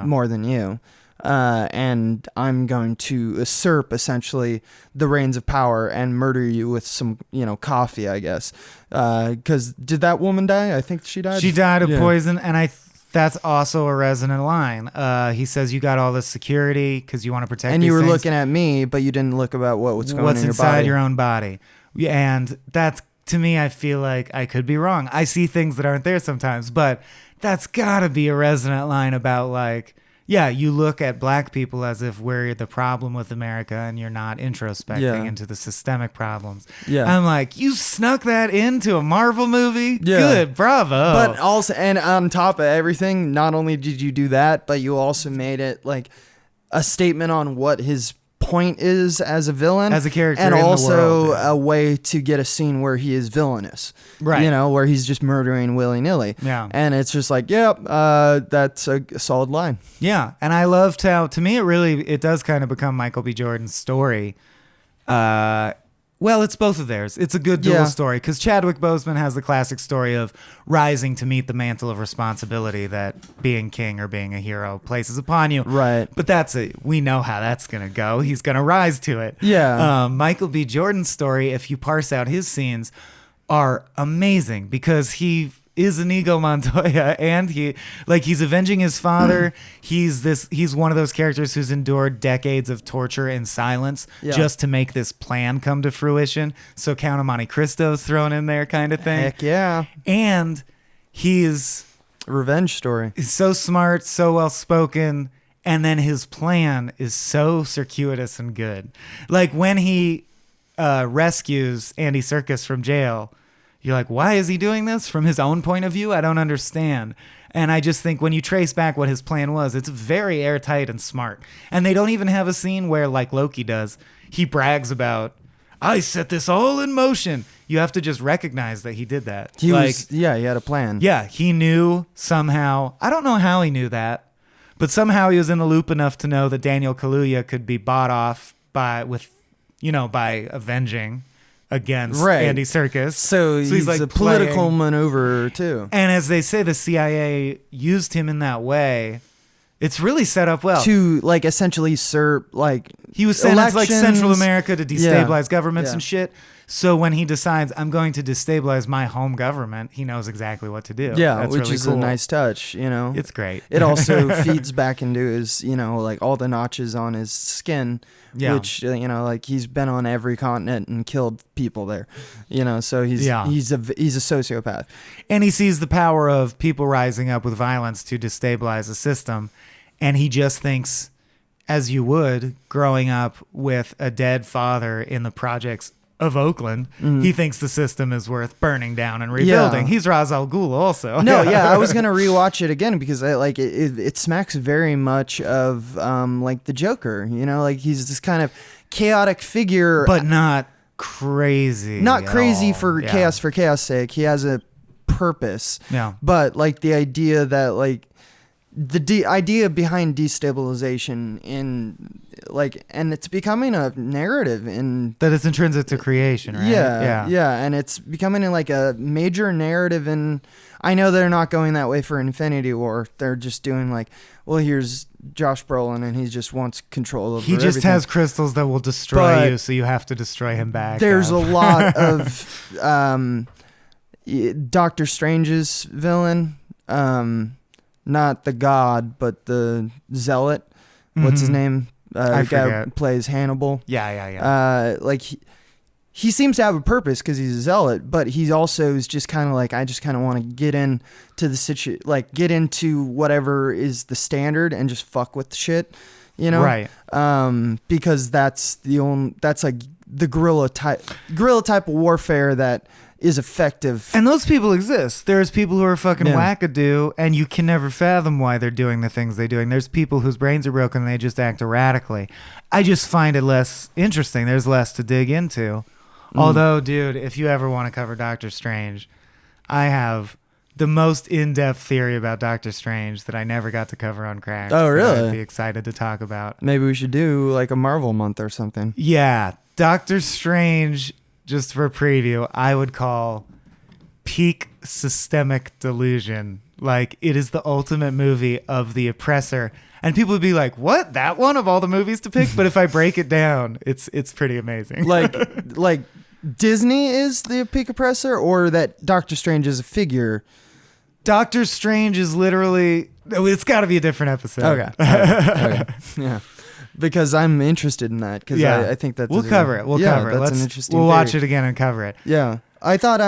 more than you. And I'm going to usurp essentially the reins of power and murder you with some, coffee, I guess. Because did that woman die? I think she died. She died of poison, and that's also a resonant line. He says, you got all this security because you want to protect and these you were things. looking at me, but you didn't look about what's going on in your body. What's inside your own body. And that's, to me, I feel like I could be wrong. I see things that aren't there sometimes, but that's got to be a resonant line about like, yeah, you look at black people as if we're the problem with America and you're not introspecting into the systemic problems. Yeah. I'm like, you snuck that into a Marvel movie? Yeah. Good, bravo. But also, and on top of everything, not only did you do that, but you also made it like a statement on what his point is as a villain, as a character, and in also the world, a way to get a scene where he is villainous, right? Where he's just murdering willy-nilly. Yeah, and it's just like, that's a solid line. Yeah, and I loved how, to me, it does kind of become Michael B. Jordan's story. Well, it's both of theirs. It's a good dual story because Chadwick Boseman has the classic story of rising to meet the mantle of responsibility that being king or being a hero places upon you. Right. But we know how that's going to go. He's going to rise to it. Yeah. Michael B. Jordan's story, if you parse out his scenes, are amazing because he is Inigo Montoya and he's avenging his father. He's one of those characters who's endured decades of torture in silence just to make this plan come to fruition. So Count of Monte Cristo's thrown in there kind of thing. Heck yeah. And he's revenge story. He's so smart, so well spoken, and then his plan is so circuitous and good. Like when he rescues Andy Serkis from jail, you're like, why is he doing this? From his own point of view, I don't understand. And I just think when you trace back what his plan was, it's very airtight and smart. And they don't even have a scene where, like Loki does, he brags about, I set this all in motion. You have to just recognize that he did that. He had a plan. Yeah, he knew somehow. I don't know how he knew that, but somehow he was in the loop enough to know that Daniel Kaluuya could be bought off by avenging against Andy Serkis. So he's like a political maneuver too. And as they say, the CIA used him in that way. It's really set up well. To like essentially he was sent to like Central America to destabilize governments and shit. So when he decides, I'm going to destabilize my home government, he knows exactly what to do. Yeah, that's which really is cool. a nice touch, It's great. It also feeds back into his, like all the notches on his skin, which, like he's been on every continent and killed people there, so he's a sociopath. And he sees the power of people rising up with violence to destabilize a system. And he just thinks, as you would, growing up with a dead father in the projects of Oakland, he thinks the system is worth burning down and rebuilding. He's Ra's al Ghul also. No, I was gonna rewatch it again because it smacks very much of like the Joker. Like he's this kind of chaotic figure, but not crazy. Not crazy for chaos sake. He has a purpose. Yeah, but like the idea that like. The idea behind destabilization and it's becoming a narrative in that it's intrinsic to creation, right? Yeah, and it's becoming like a major narrative. And I know they're not going that way for Infinity War. They're just doing like, well, here's Josh Brolin, and he just wants control over. He just everything. has crystals that will destroy you, so you have to destroy him back. There's a lot of Doctor Strange's villain. Not the god, but the zealot. What's his name? I the guy forget. who plays Hannibal. Yeah. Like he seems to have a purpose because he's a zealot, but he also is just kind of like, I just kind of want to get into the get into whatever is the standard and just fuck with the shit, Right. Because that's like the guerrilla type of warfare that is effective. And those people exist. There's people who are fucking wackadoo, and you can never fathom why they're doing the things they're doing. There's people whose brains are broken and they just act erratically. I just find it less interesting. There's less to dig into. Although, dude, if you ever want to cover Doctor Strange, I have the most in-depth theory about Doctor Strange that I never got to cover on Cracked. Oh, really? I'd be excited to talk about. Maybe we should do like a Marvel month or something. Yeah, Doctor Strange, just for a preview, I would call peak systemic delusion. Like, it is the ultimate movie of the oppressor. And people would be like, what? That one of all the movies to pick? But if I break it down, it's pretty amazing. Like Disney is the peak oppressor, or that Doctor Strange is a figure? Doctor Strange is literally... It's got to be a different episode. Okay. Yeah. Because I'm interested in that. Because I think that's... We'll cover it. We'll cover it. That's an interesting We'll theory. watch it again and cover it. Yeah. I thought,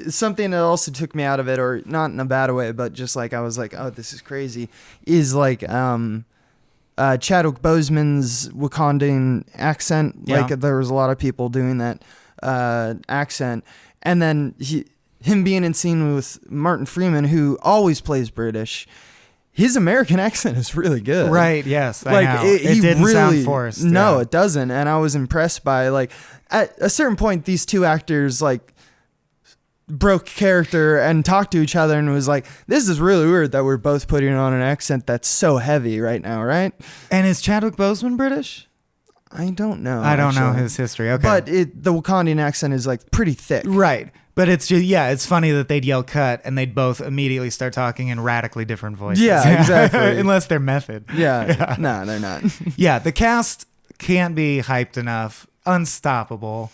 something that also took me out of it, or not in a bad way, but just like I was like, oh, this is crazy, is like Chadwick Boseman's Wakandan accent. Yeah. Like there was a lot of people doing that accent, and then him being in scene with Martin Freeman, who always plays British. His American accent is really good. Right, yes. Like I know. It didn't sound forced. No, yeah. It doesn't. And I was impressed by, like, at a certain point, these two actors, like, broke character and talked to each other and was like, this is really weird that we're both putting on an accent that's so heavy right now, right? And is Chadwick Boseman British? I don't know. I don't know his history. Okay. But the Wakandan accent is, like, pretty thick. Right. But it's just, it's funny that they'd yell cut and they'd both immediately start talking in radically different voices. Yeah, exactly. Unless they're method. Yeah. No, they're not. Yeah, the cast can't be hyped enough. Unstoppable.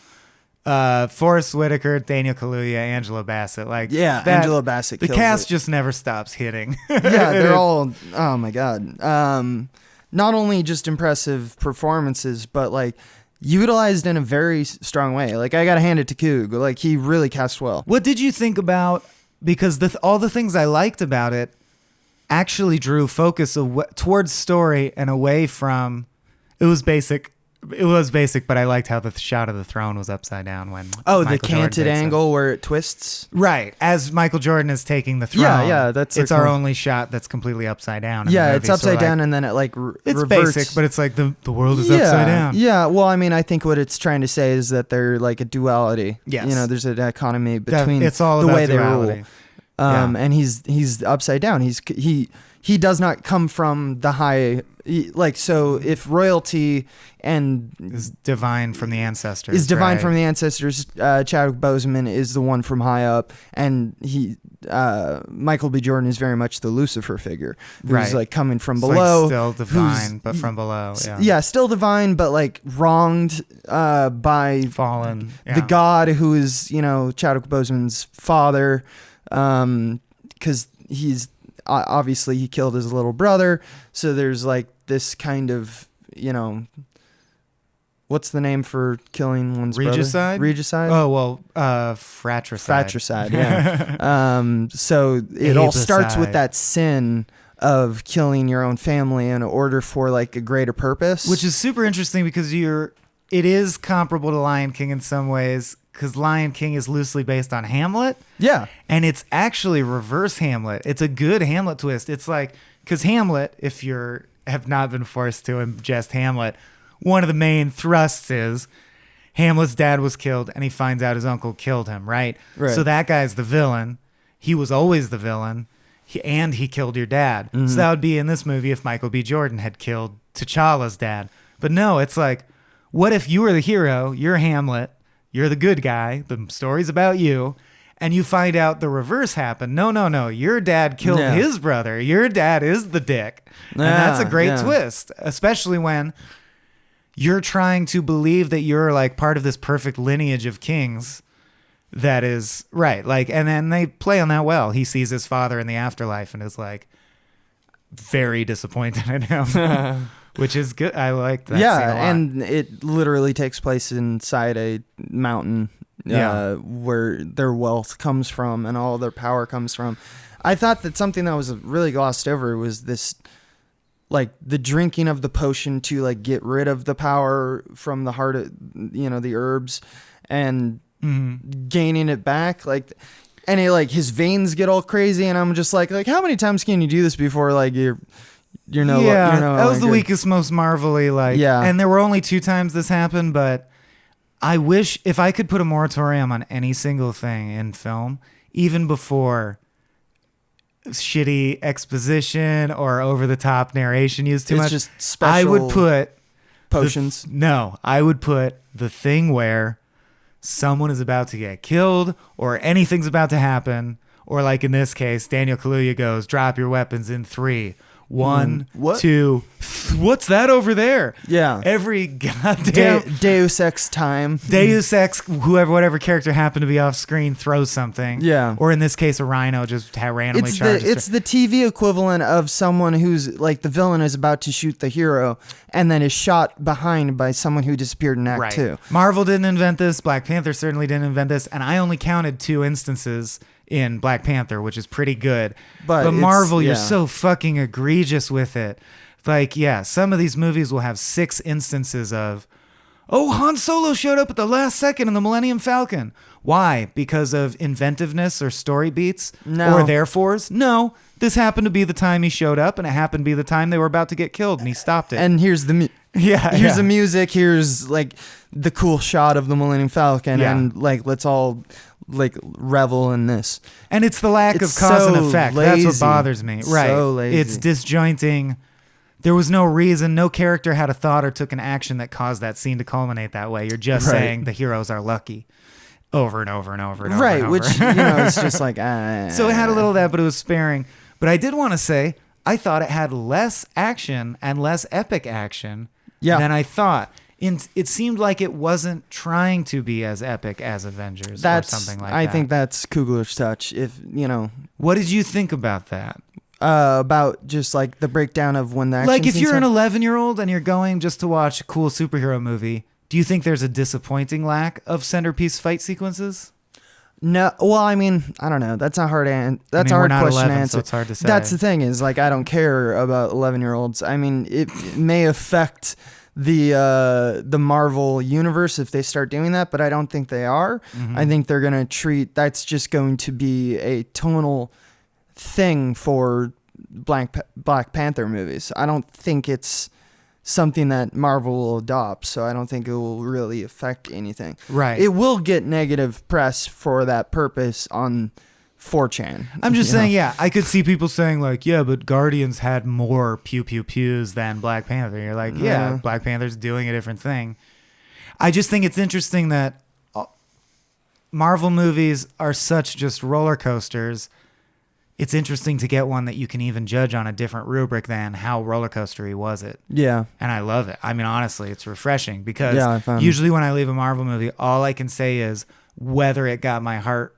Forrest Whitaker, Daniel Kaluuya, Angela Bassett. Angela Bassett The kills cast it. just never stops hitting. Yeah, they're all, oh my God. Not only just impressive performances, but like utilized in a very strong way. Like, I gotta hand it to Coog. Like, he really cast well. What did you think about, because all the things I liked about it actually drew focus towards story and away from, it was basic, but I liked how the shot of the throne was upside down when the Michael canted Jordan angle where it twists. Right, as Michael Jordan is taking the throne. Yeah, it's our only shot that's completely upside down. Yeah, it's upside down, and then it like it's reverts. basic, but it's like the world is upside down. Yeah, well, I mean, I think what it's trying to say is that they're like a duality. Yes, there's a dichotomy between it's all the about way duality. they rule. And he's upside down. He does not come from the high. So if royalty and is divine from the ancestors, from the ancestors, Chadwick Boseman is the one from high up, and Michael B. Jordan is very much the Lucifer figure, who's like coming from below, like still divine, but from below. Yeah, still divine, but like wronged by fallen the god who is Chadwick Boseman's father, because he's. Obviously, he killed his little brother, so there's like this kind of, what's the name for killing one's regicide? Brother? Regicide? Oh, well, fratricide. Fratricide, yeah. So it all starts with that sin of killing your own family in order for like a greater purpose. Which is super interesting because it is comparable to Lion King in some ways, because Lion King is loosely based on Hamlet. Yeah. And it's actually reverse Hamlet. It's a good Hamlet twist. It's like, because Hamlet, if you have not been forced to ingest Hamlet, one of the main thrusts is Hamlet's dad was killed and he finds out his uncle killed him, right? So that guy's the villain. He was always the villain. He killed your dad. Mm-hmm. So that would be in this movie if Michael B. Jordan had killed T'Challa's dad. But no, it's like, what if you were the hero, you're Hamlet, you're the good guy, the story's about you, and you find out the reverse happened. No. Your dad killed his brother. Your dad is the dick. And that's a great twist, especially when you're trying to believe that you're like part of this perfect lineage of kings that is right. Like, and then they play on that well. He sees his father in the afterlife and is like very disappointed in him. Which is good. I like that. Yeah, scene a lot. and it literally takes place inside a mountain where their wealth comes from and all their power comes from. I thought that something that was really glossed over was this, like the drinking of the potion to like get rid of the power from the heart of, the herbs and gaining it back. Like, and it, like his veins get all crazy, and I'm just like how many times can you do this before like that was the weakest, most marvelly, and there were only 2 times this happened, but I wish if I could put a moratorium on any single thing in film, even before shitty exposition or over the top narration used too much. Just special I would put potions. I would put the thing where someone is about to get killed or anything's about to happen, or like in this case, Daniel Kaluuya goes, "Drop your weapons in 3, 1, 2." What's that over there? Yeah. Every goddamn Deus Ex time. Deus Ex, whatever character happened to be off screen throws something. Yeah. Or in this case, a rhino just randomly charges. It's the TV equivalent of someone who's like the villain is about to shoot the hero and then is shot behind by someone who disappeared in Act 2. Marvel didn't invent this. Black Panther certainly didn't invent this. And I only counted 2 instances in Black Panther, which is pretty good. But Marvel, you're so fucking egregious with it. Like, yeah, some of these movies will have 6 instances of, oh, Han Solo showed up at the last second in the Millennium Falcon. Why? Because of inventiveness or story beats? No. Or therefores? No. This happened to be the time he showed up, and it happened to be the time they were about to get killed, and he stopped it. And here's the the music. Here's like the cool shot of the Millennium Falcon, and like let's all like revel in this. And it's the lack of cause and effect. Lazy. That's what bothers me. Right. So lazy. It's disjointing. There was no reason. No character had a thought or took an action that caused that scene to culminate that way. You're just saying the heroes are lucky over and over and over and over. Right, and over. which, it's just like... So it had a little of that, but it was sparing. But I did want to say, I thought it had less action and less epic action than I thought. It seemed like it wasn't trying to be as epic as Avengers or something like that. I think that's Coogler's touch. What did you think about that? About just like the breakdown of when the action like if scenes you're an happen? 11-year-old and you're going just to watch a cool superhero movie, do you think there's a disappointing lack of centerpiece fight sequences? No, well, I mean, I don't know. That's a hard question we're not to 11, answer. so it's hard to say. That's the thing is like I don't care about 11-year-olds. I mean, it may affect the Marvel universe if they start doing that, but I don't think they are. Mm-hmm. I think they're gonna treat that's just going to be a tonal thing for Black Panther movies. I don't think it's something that Marvel will adopt, so I don't think it will really affect anything. Right. It will get negative press for that purpose on 4chan. I'm just saying, I could see people saying like, yeah, but Guardians had more pew pew pews than Black Panther. You're like, yeah, Black Panther's doing a different thing. I just think it's interesting that Marvel movies are such just roller coasters. It's interesting to get one that you can even judge on a different rubric than how roller coastery was it. Yeah. And I love it. I mean, honestly, it's refreshing because usually when I leave a Marvel movie, all I can say is whether it got my heart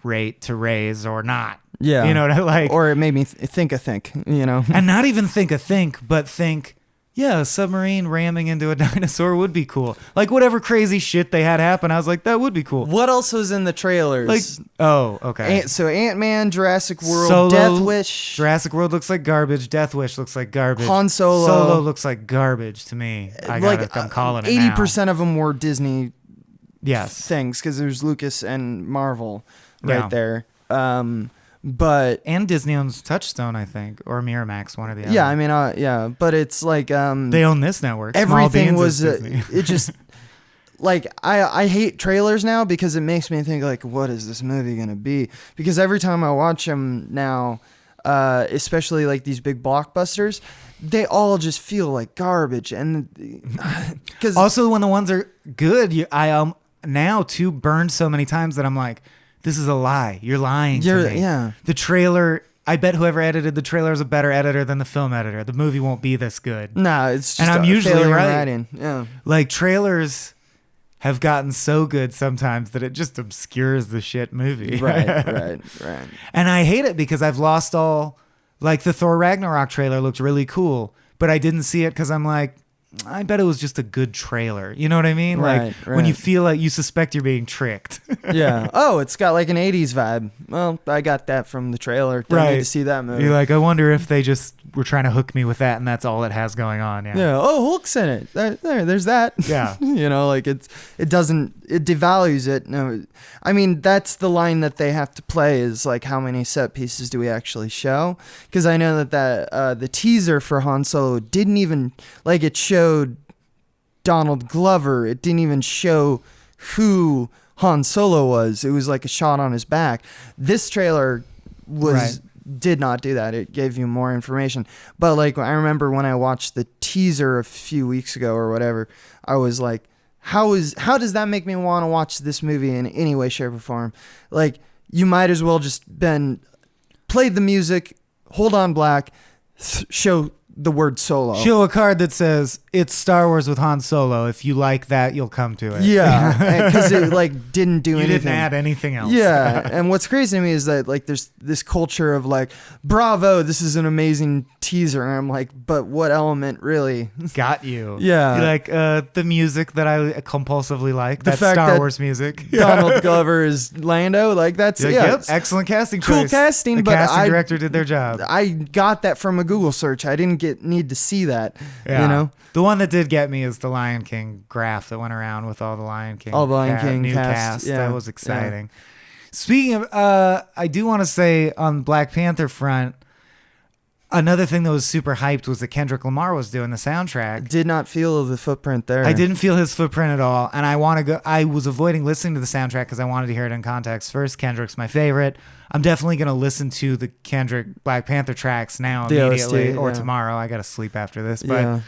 rate to raise or not. Yeah. You know what I like? Or it made me think, And not even think, but think, yeah, a submarine ramming into a dinosaur would be cool. Like whatever crazy shit they had happen, I was like, that would be cool. What else was in the trailers? Like, okay. So Ant-Man, Jurassic World, Solo, Death Wish. Jurassic World looks like garbage. Death Wish looks like garbage. Han Solo. Solo looks like garbage to me. I'm calling it now. 80% of them were Disney things because there's Lucas and Marvel right there. But and Disney owns Touchstone, I think, or Miramax, one or the other. Yeah, I mean, but it's like they own this network. Everything was it just like I hate trailers now because it makes me think like, what is this movie gonna be? Because every time I watch them now, especially like these big blockbusters, they all just feel like garbage. And because also when the ones are good, I now too burned so many times that I'm like, this is a lie. You're lying to me. Yeah. The trailer, I bet whoever edited the trailer is a better editor than the film editor. The movie won't be this good. No, it's just and I'm usually right. Writing. Yeah. Like trailers have gotten so good sometimes that it just obscures the shit movie. Right. And I hate it because I've lost all, like the Thor Ragnarok trailer looked really cool, but I didn't see it because I'm like, I bet it was just a good trailer. You know what I mean? Like when you feel like you suspect you're being tricked. Yeah. Oh, it's got like an 80s vibe. Well, I got that from the trailer. Didn't need to see that movie. You're like, I wonder if they just were trying to hook me with that and that's all it has going on. Yeah. Oh, Hulk's in it. There's that. Yeah. Like it devalues it. No, I mean, that's the line that they have to play is like, how many set pieces do we actually show? Because I know that the teaser for Han Solo didn't even, it showed Donald Glover. It didn't even show who Han Solo was. It was like a shot on his back. This trailer did not do that. It gave you more information. But like I remember when I watched the teaser a few weeks ago or whatever, I was like, how does that make me want to watch this movie in any way, shape, or form? Like, you might as well just played the music, hold on black, show the word Solo. Show a card that says it's Star Wars with Han Solo. If you like that, you'll come to it. Yeah, because it like didn't do anything. You didn't add anything else. Yeah, and what's crazy to me is that like there's this culture of like, bravo, this is an amazing teaser, and I'm like, but what element really got you? Yeah, you like the music that I compulsively like. That fact Star that Wars music. Donald Glover is Lando. Like that's yep, excellent casting. Cool choice. casting. The but casting director did their job. I got that from a Google search. I didn't need to see that. Yeah. You know, the one that did get me is the Lion King graph that went around with all the Lion King. All the Lion King new cast. Yeah. That was exciting. Yeah. Speaking of, I do want to say on Black Panther front, another thing that was super hyped was that Kendrick Lamar was doing the soundtrack. Did not feel the footprint there. I didn't feel his footprint at all, and I was avoiding listening to the soundtrack because I wanted to hear it in context first. Kendrick's my favorite. I'm definitely going to listen to the Kendrick Black Panther tracks now immediately or tomorrow. I got to sleep after this, but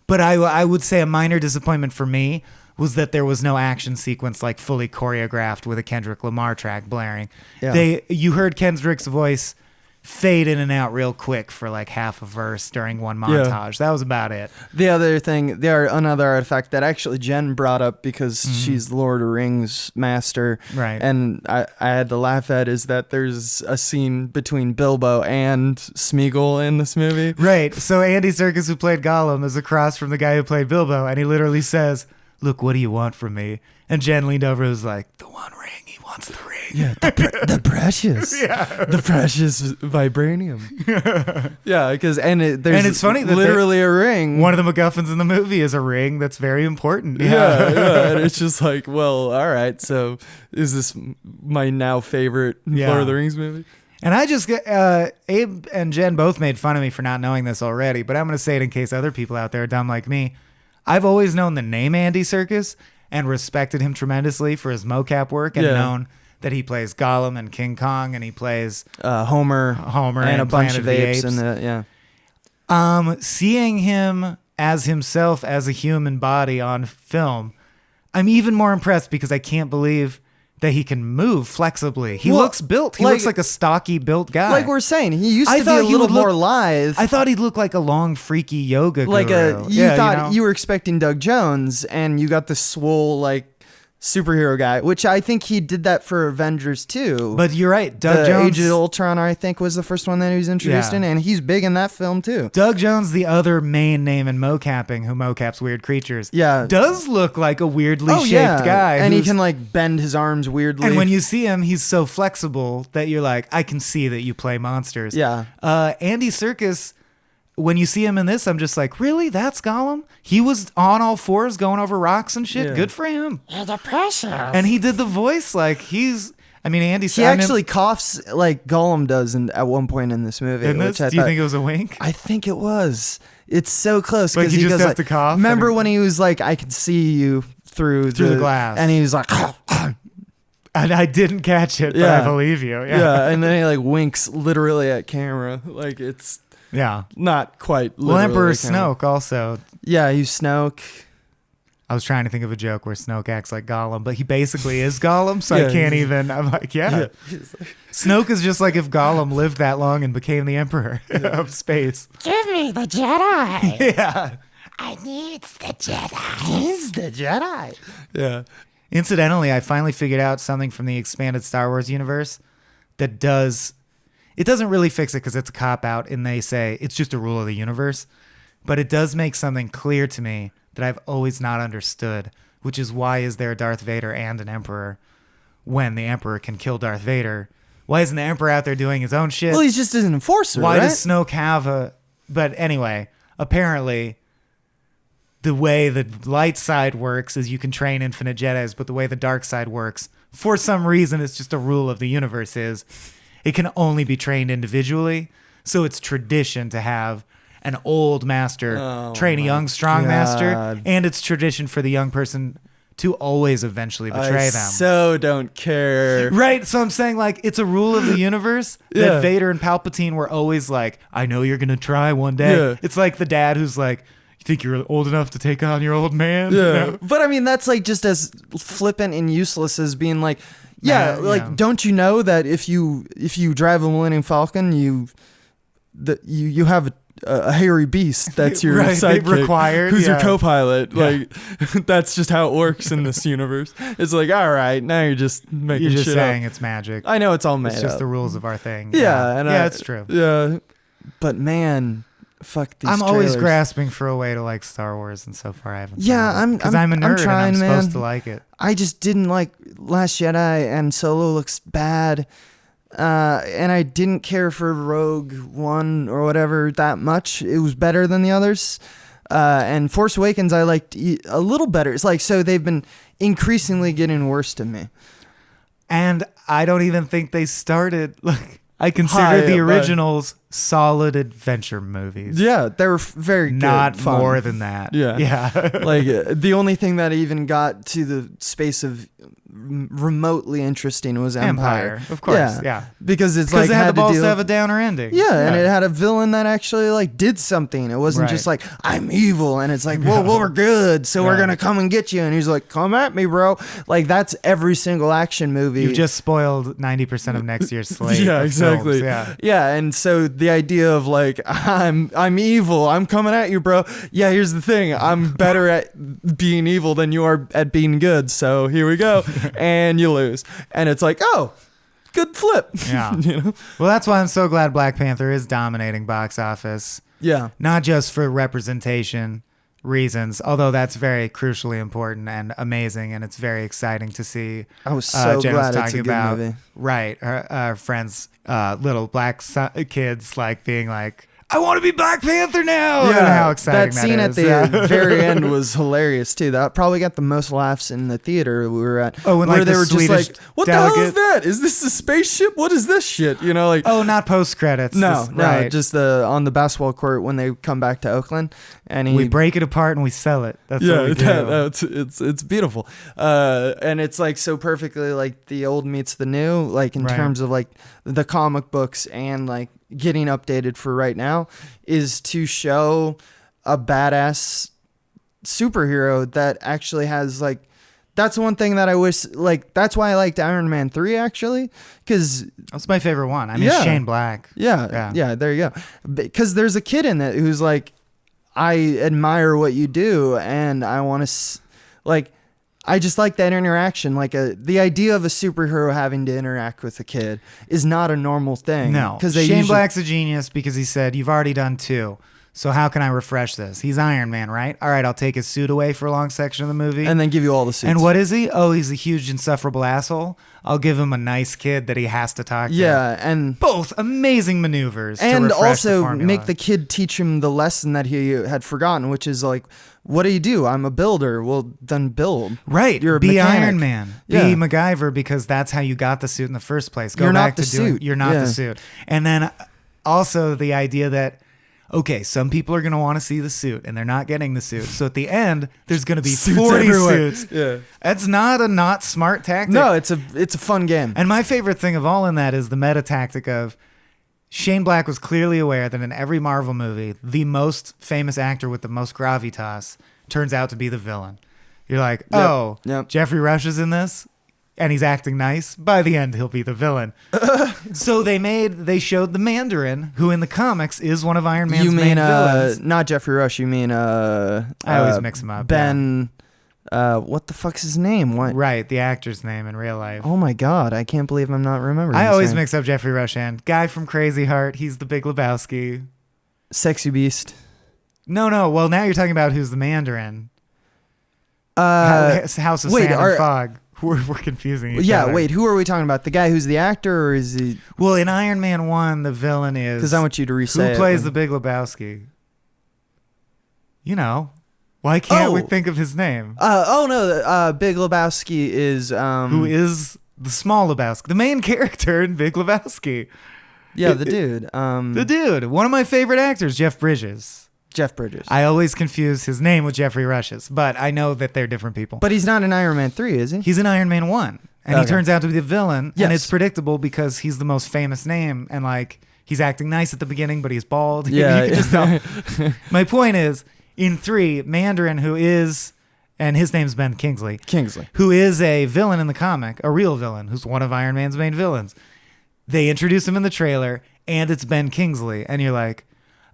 but I would say a minor disappointment for me was that there was no action sequence like fully choreographed with a Kendrick Lamar track blaring. Yeah. You heard Kendrick's voice fade in and out real quick for like half a verse during one montage. That was about it. The other thing, another artifact that actually Jen brought up because she's Lord of the Rings master, right? And I had to laugh at is that there's a scene between Bilbo and Smeagol in this movie, right? So Andy Serkis, who played Gollum, is across from the guy who played Bilbo, and he literally says, "Look, what do you want from me?" And Jen leaned over and was like, "The One Ring. He wants the ring." Yeah, the precious, the precious vibranium. Yeah, because it's funny that literally a ring. One of the MacGuffins in the movie is a ring that's very important. Yeah, and it's just like, well, all right. So is this my now favorite Lord of the Rings movie? And I just Abe and Jen both made fun of me for not knowing this already, but I'm going to say it in case other people out there are dumb like me. I've always known the name Andy Serkis and respected him tremendously for his mocap work and known that he plays Gollum and King Kong and he plays Homer and a bunch of apes seeing him as himself as a human body on film, I'm even more impressed because I can't believe that he can move flexibly. He looks built. He looks like a stocky built guy. Like we're saying, he used to be a little more lithe. I thought he'd look like a long, freaky yoga guru. You were expecting Doug Jones, and you got the swole, like, superhero guy, which I think he did that for Avengers too. But you're right. Doug Jones, Age of Ultron, I think, was the first one that he was introduced in, and he's big in that film too. Doug Jones, the other main name in mocapping, who mocaps weird creatures, does look like a weirdly shaped guy. And he can like bend his arms weirdly. And when you see him, he's so flexible that you're like, I can see that you play monsters. Yeah. Andy Serkis, when you see him in this, I'm just like, really? That's Gollum? He was on all fours going over rocks and shit. Yeah. Good for him. The precious. And he did the voice like Andy. He actually coughs like Gollum does at one point in this movie. Do you think it was a wink? I think it was. It's so close because he just has to cough. Remember when he was like, "I can see you through the glass," and he was like, and I didn't catch it, but I believe you. Yeah, and then he like winks literally at camera, like it's. Yeah. Not quite literally. Well, Emperor Snoke also. Yeah, he's Snoke. I was trying to think of a joke where Snoke acts like Gollum, but he basically is Gollum, so I can't even. I'm like, Snoke is just like if Gollum lived that long and became the Emperor of space. Give me the Jedi. Yeah. I need the Jedi. He's the Jedi. Yeah. Incidentally, I finally figured out something from the expanded Star Wars universe that does... It doesn't really fix it because it's a cop-out, and they say it's just a rule of the universe. But it does make something clear to me that I've always not understood, which is why is there a Darth Vader and an Emperor when the Emperor can kill Darth Vader? Why isn't the Emperor out there doing his own shit? Well, he's just an enforcer, Why right? does Snoke have a... But anyway, apparently... The way the light side works is you can train infinite Jedis, but the way the dark side works, for some reason, it's just a rule of the universe is... It can only be trained individually, so it's tradition to have an old master train a young strong master, and it's tradition for the young person to always eventually betray them. So don't care. Right, so I'm saying like it's a rule of the universe that Vader and Palpatine were always like, I know you're gonna try one day. Yeah. It's like the dad who's like, you think you're old enough to take on your old man? Yeah. You know? But I mean, that's like just as flippant and useless as being like, Yeah. don't you know that if you drive a Millennium Falcon, you have a hairy beast that's your Right, sidekick, required, who's your yeah. co-pilot. Like that's just how it works in this universe. It's like, all right, now you're just making You're just shit saying up. it's magic. I know it's all made It's just up. the rules of our thing. Yeah, and it's true. Yeah, but man, fuck these. I'm always trailers. grasping for a way to like Star Wars, and so far I haven't. Yeah, because I'm a nerd I'm trying, and I'm man. supposed to like it. I just didn't like Last Jedi, and Solo looks bad. And I didn't care for Rogue One or whatever that much. It was better than the others. And Force Awakens I liked a little better. It's like, so they've been increasingly getting worse to me. And I don't even think they started like I consider High the up, originals solid adventure movies. Yeah, they were very good. Not fun. more than that. Yeah. Yeah. Like the only thing that even got to the space of remotely interesting was Empire. Of course. Yeah. Because it's Because like it had the balls deal- to have a downer ending. Yeah, and it had a villain that actually like did something. It wasn't Right. just like, I'm evil, and it's like, well, we're good, so we're Yeah. gonna come and get you. And he's like, come at me, bro. Like that's every single action movie. You've just spoiled 90% of next year's slate. yeah, of exactly. films. Yeah. And so the idea of like, I'm evil, I'm coming at you, bro. Yeah, here's the thing, I'm better at being evil than you are at being good. So here we go, and you lose. And it's like, oh, good flip. Yeah. You know? Well, that's why I'm so glad Black Panther is dominating box office. Yeah. Not just for representation reasons, although that's very crucially important and amazing, and it's very exciting to see. I was so Jen glad was it's a talking good about, movie. right, our friends, little black kids, like being like, I want to be Black Panther now. And how exciting that scene at is. the Yeah. very end was hilarious too. That probably got the most laughs in the theater we were at. Oh, when, where like, they the were just Swedish like, "What the hell is delegate- that? Is this a spaceship? What is this shit?" You know, like Oh, not post credits. no, right. just on the basketball court when they come back to Oakland, and we break it apart and we sell it. That's yeah, what we do. it's beautiful, and it's like so perfectly like the old meets the new, like in Right. terms of like the comic books and like getting updated for right now is to show a badass superhero that actually has like. That's one thing that I wish, like, that's why I liked Iron Man 3, actually, because That's my favorite one. I mean, Yeah. Shane Black. yeah, there you go. Because there's a kid in it who's like, I admire what you do, and I want to, like, I just like that interaction. Like, the idea of a superhero having to interact with a kid is not a normal thing. No, because Shane Black's a genius because he said, you've already done 2. So how can I refresh this? He's Iron Man, right? All right, I'll take his suit away for a long section of the movie. and then give you all the suits. And what is he? Oh, he's a huge, insufferable asshole. I'll give him a nice kid that he has to talk to. Yeah, and Both amazing maneuvers. to and refresh the also formula. make the kid teach him the lesson that he had forgotten, which is like, what do? I'm a builder. Well, then build. Right. You're a be mechanic. Iron Man. Yeah. Be MacGyver because that's how you got the suit in the first place. Go You're back not the to doing. suit. You're not Yeah. the suit. And then also the idea that, okay, some people are going to want to see the suit and they're not getting the suit. So at the end, there's going to be Suits 40 everywhere. suits. Yeah. That's not a not smart tactic. No, it's a fun game. And my favorite thing of all in that is the meta tactic of Shane Black was clearly aware that in every Marvel movie, the most famous actor with the most gravitas turns out to be the villain. You're like, oh, Yep. Jeffrey Rush is in this and he's acting nice. By the end, he'll be the villain. So they showed the Mandarin, who in the comics is one of Iron Man's You mean main villains. not Jeffrey Rush? You mean I always mix him up. Ben? What the fuck's his name? What? Right, the actor's name in real life. Oh my god, I can't believe I'm not remembering. I his always name. mix up Jeffrey Rush and guy from Crazy Heart. He's the Big Lebowski. Sexy Beast. No. Well, now you're talking about who's the Mandarin. House of wait, Sand are- and Fog. We're confusing each Yeah, other. wait, who are we talking about? The guy who's the actor, or is he? Well, in Iron Man 1, the villain is... Because I want you to re-say Who it. plays the Big Lebowski? You know. Why can't we Oh. think of his name? Big Lebowski is Who is the small Lebowski? The main character in Big Lebowski. yeah, the dude. The dude. One of my favorite actors, Jeff Bridges. Jeff Bridges. I always confuse his name with Jeffrey Rush's, but I know that they're different people. But he's not in Iron Man 3, is he? He's in Iron Man 1, and he turns out to be the villain, Yes. and it's predictable because he's the most famous name, and like he's acting nice at the beginning, but he's bald. Yeah. You can just tell. My point is, in 3, Mandarin, who is, and his name's Ben Kingsley, who is a villain in the comic, a real villain, who's one of Iron Man's main villains. They introduce him in the trailer, and it's Ben Kingsley, and you're like,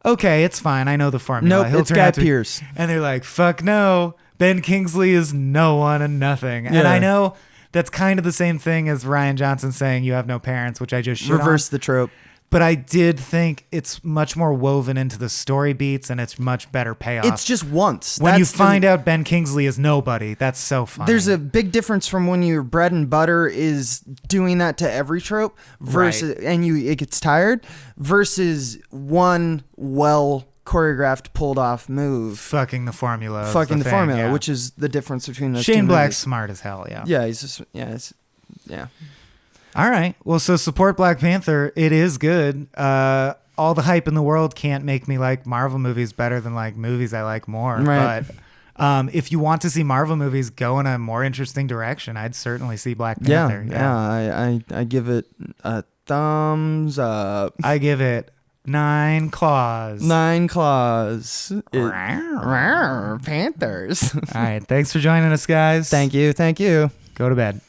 okay, it's fine. I know the formula. Nope, it's Guy Pearce. And they're like, fuck no. Ben Kingsley is no one and nothing. And I know that's kind of the same thing as Ryan Johnson saying you have no parents, which I just shit Reverse on. the trope. But I did think it's much more woven into the story beats, and it's much better payoff. It's just once. When you find out Ben Kingsley is nobody, that's so funny. There's a big difference from when your bread and butter is doing that to every trope versus and it gets tired versus one well choreographed pulled off move. Fucking the formula. Fucking the formula, which is the difference between those two Shane Black's movies. smart as hell, yeah. Yeah, he's just yeah. All right. Well, so support Black Panther. It is good. All the hype in the world can't make me like Marvel movies better than like movies I like more. Right. But if you want to see Marvel movies go in a more interesting direction, I'd certainly see Black Panther. I give it a thumbs up. I give it 9 claws. 9 claws. Panthers. All right. Thanks for joining us, guys. Thank you. Go to bed.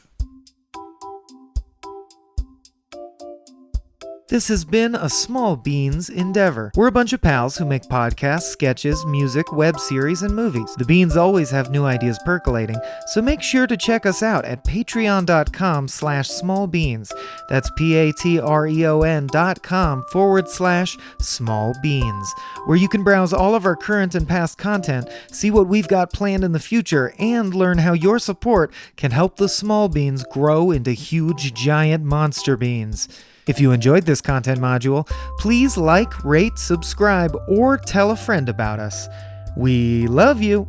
This has been a Small Beans endeavor. We're a bunch of pals who make podcasts, sketches, music, web series, and movies. The beans always have new ideas percolating, so make sure to check us out at patreon.com/smallbeans. That's patreon.com/smallbeans, where you can browse all of our current and past content, see what we've got planned in the future, and learn how your support can help the small beans grow into huge, giant monster beans. If you enjoyed this content module, please like, rate, subscribe, or tell a friend about us. We love you.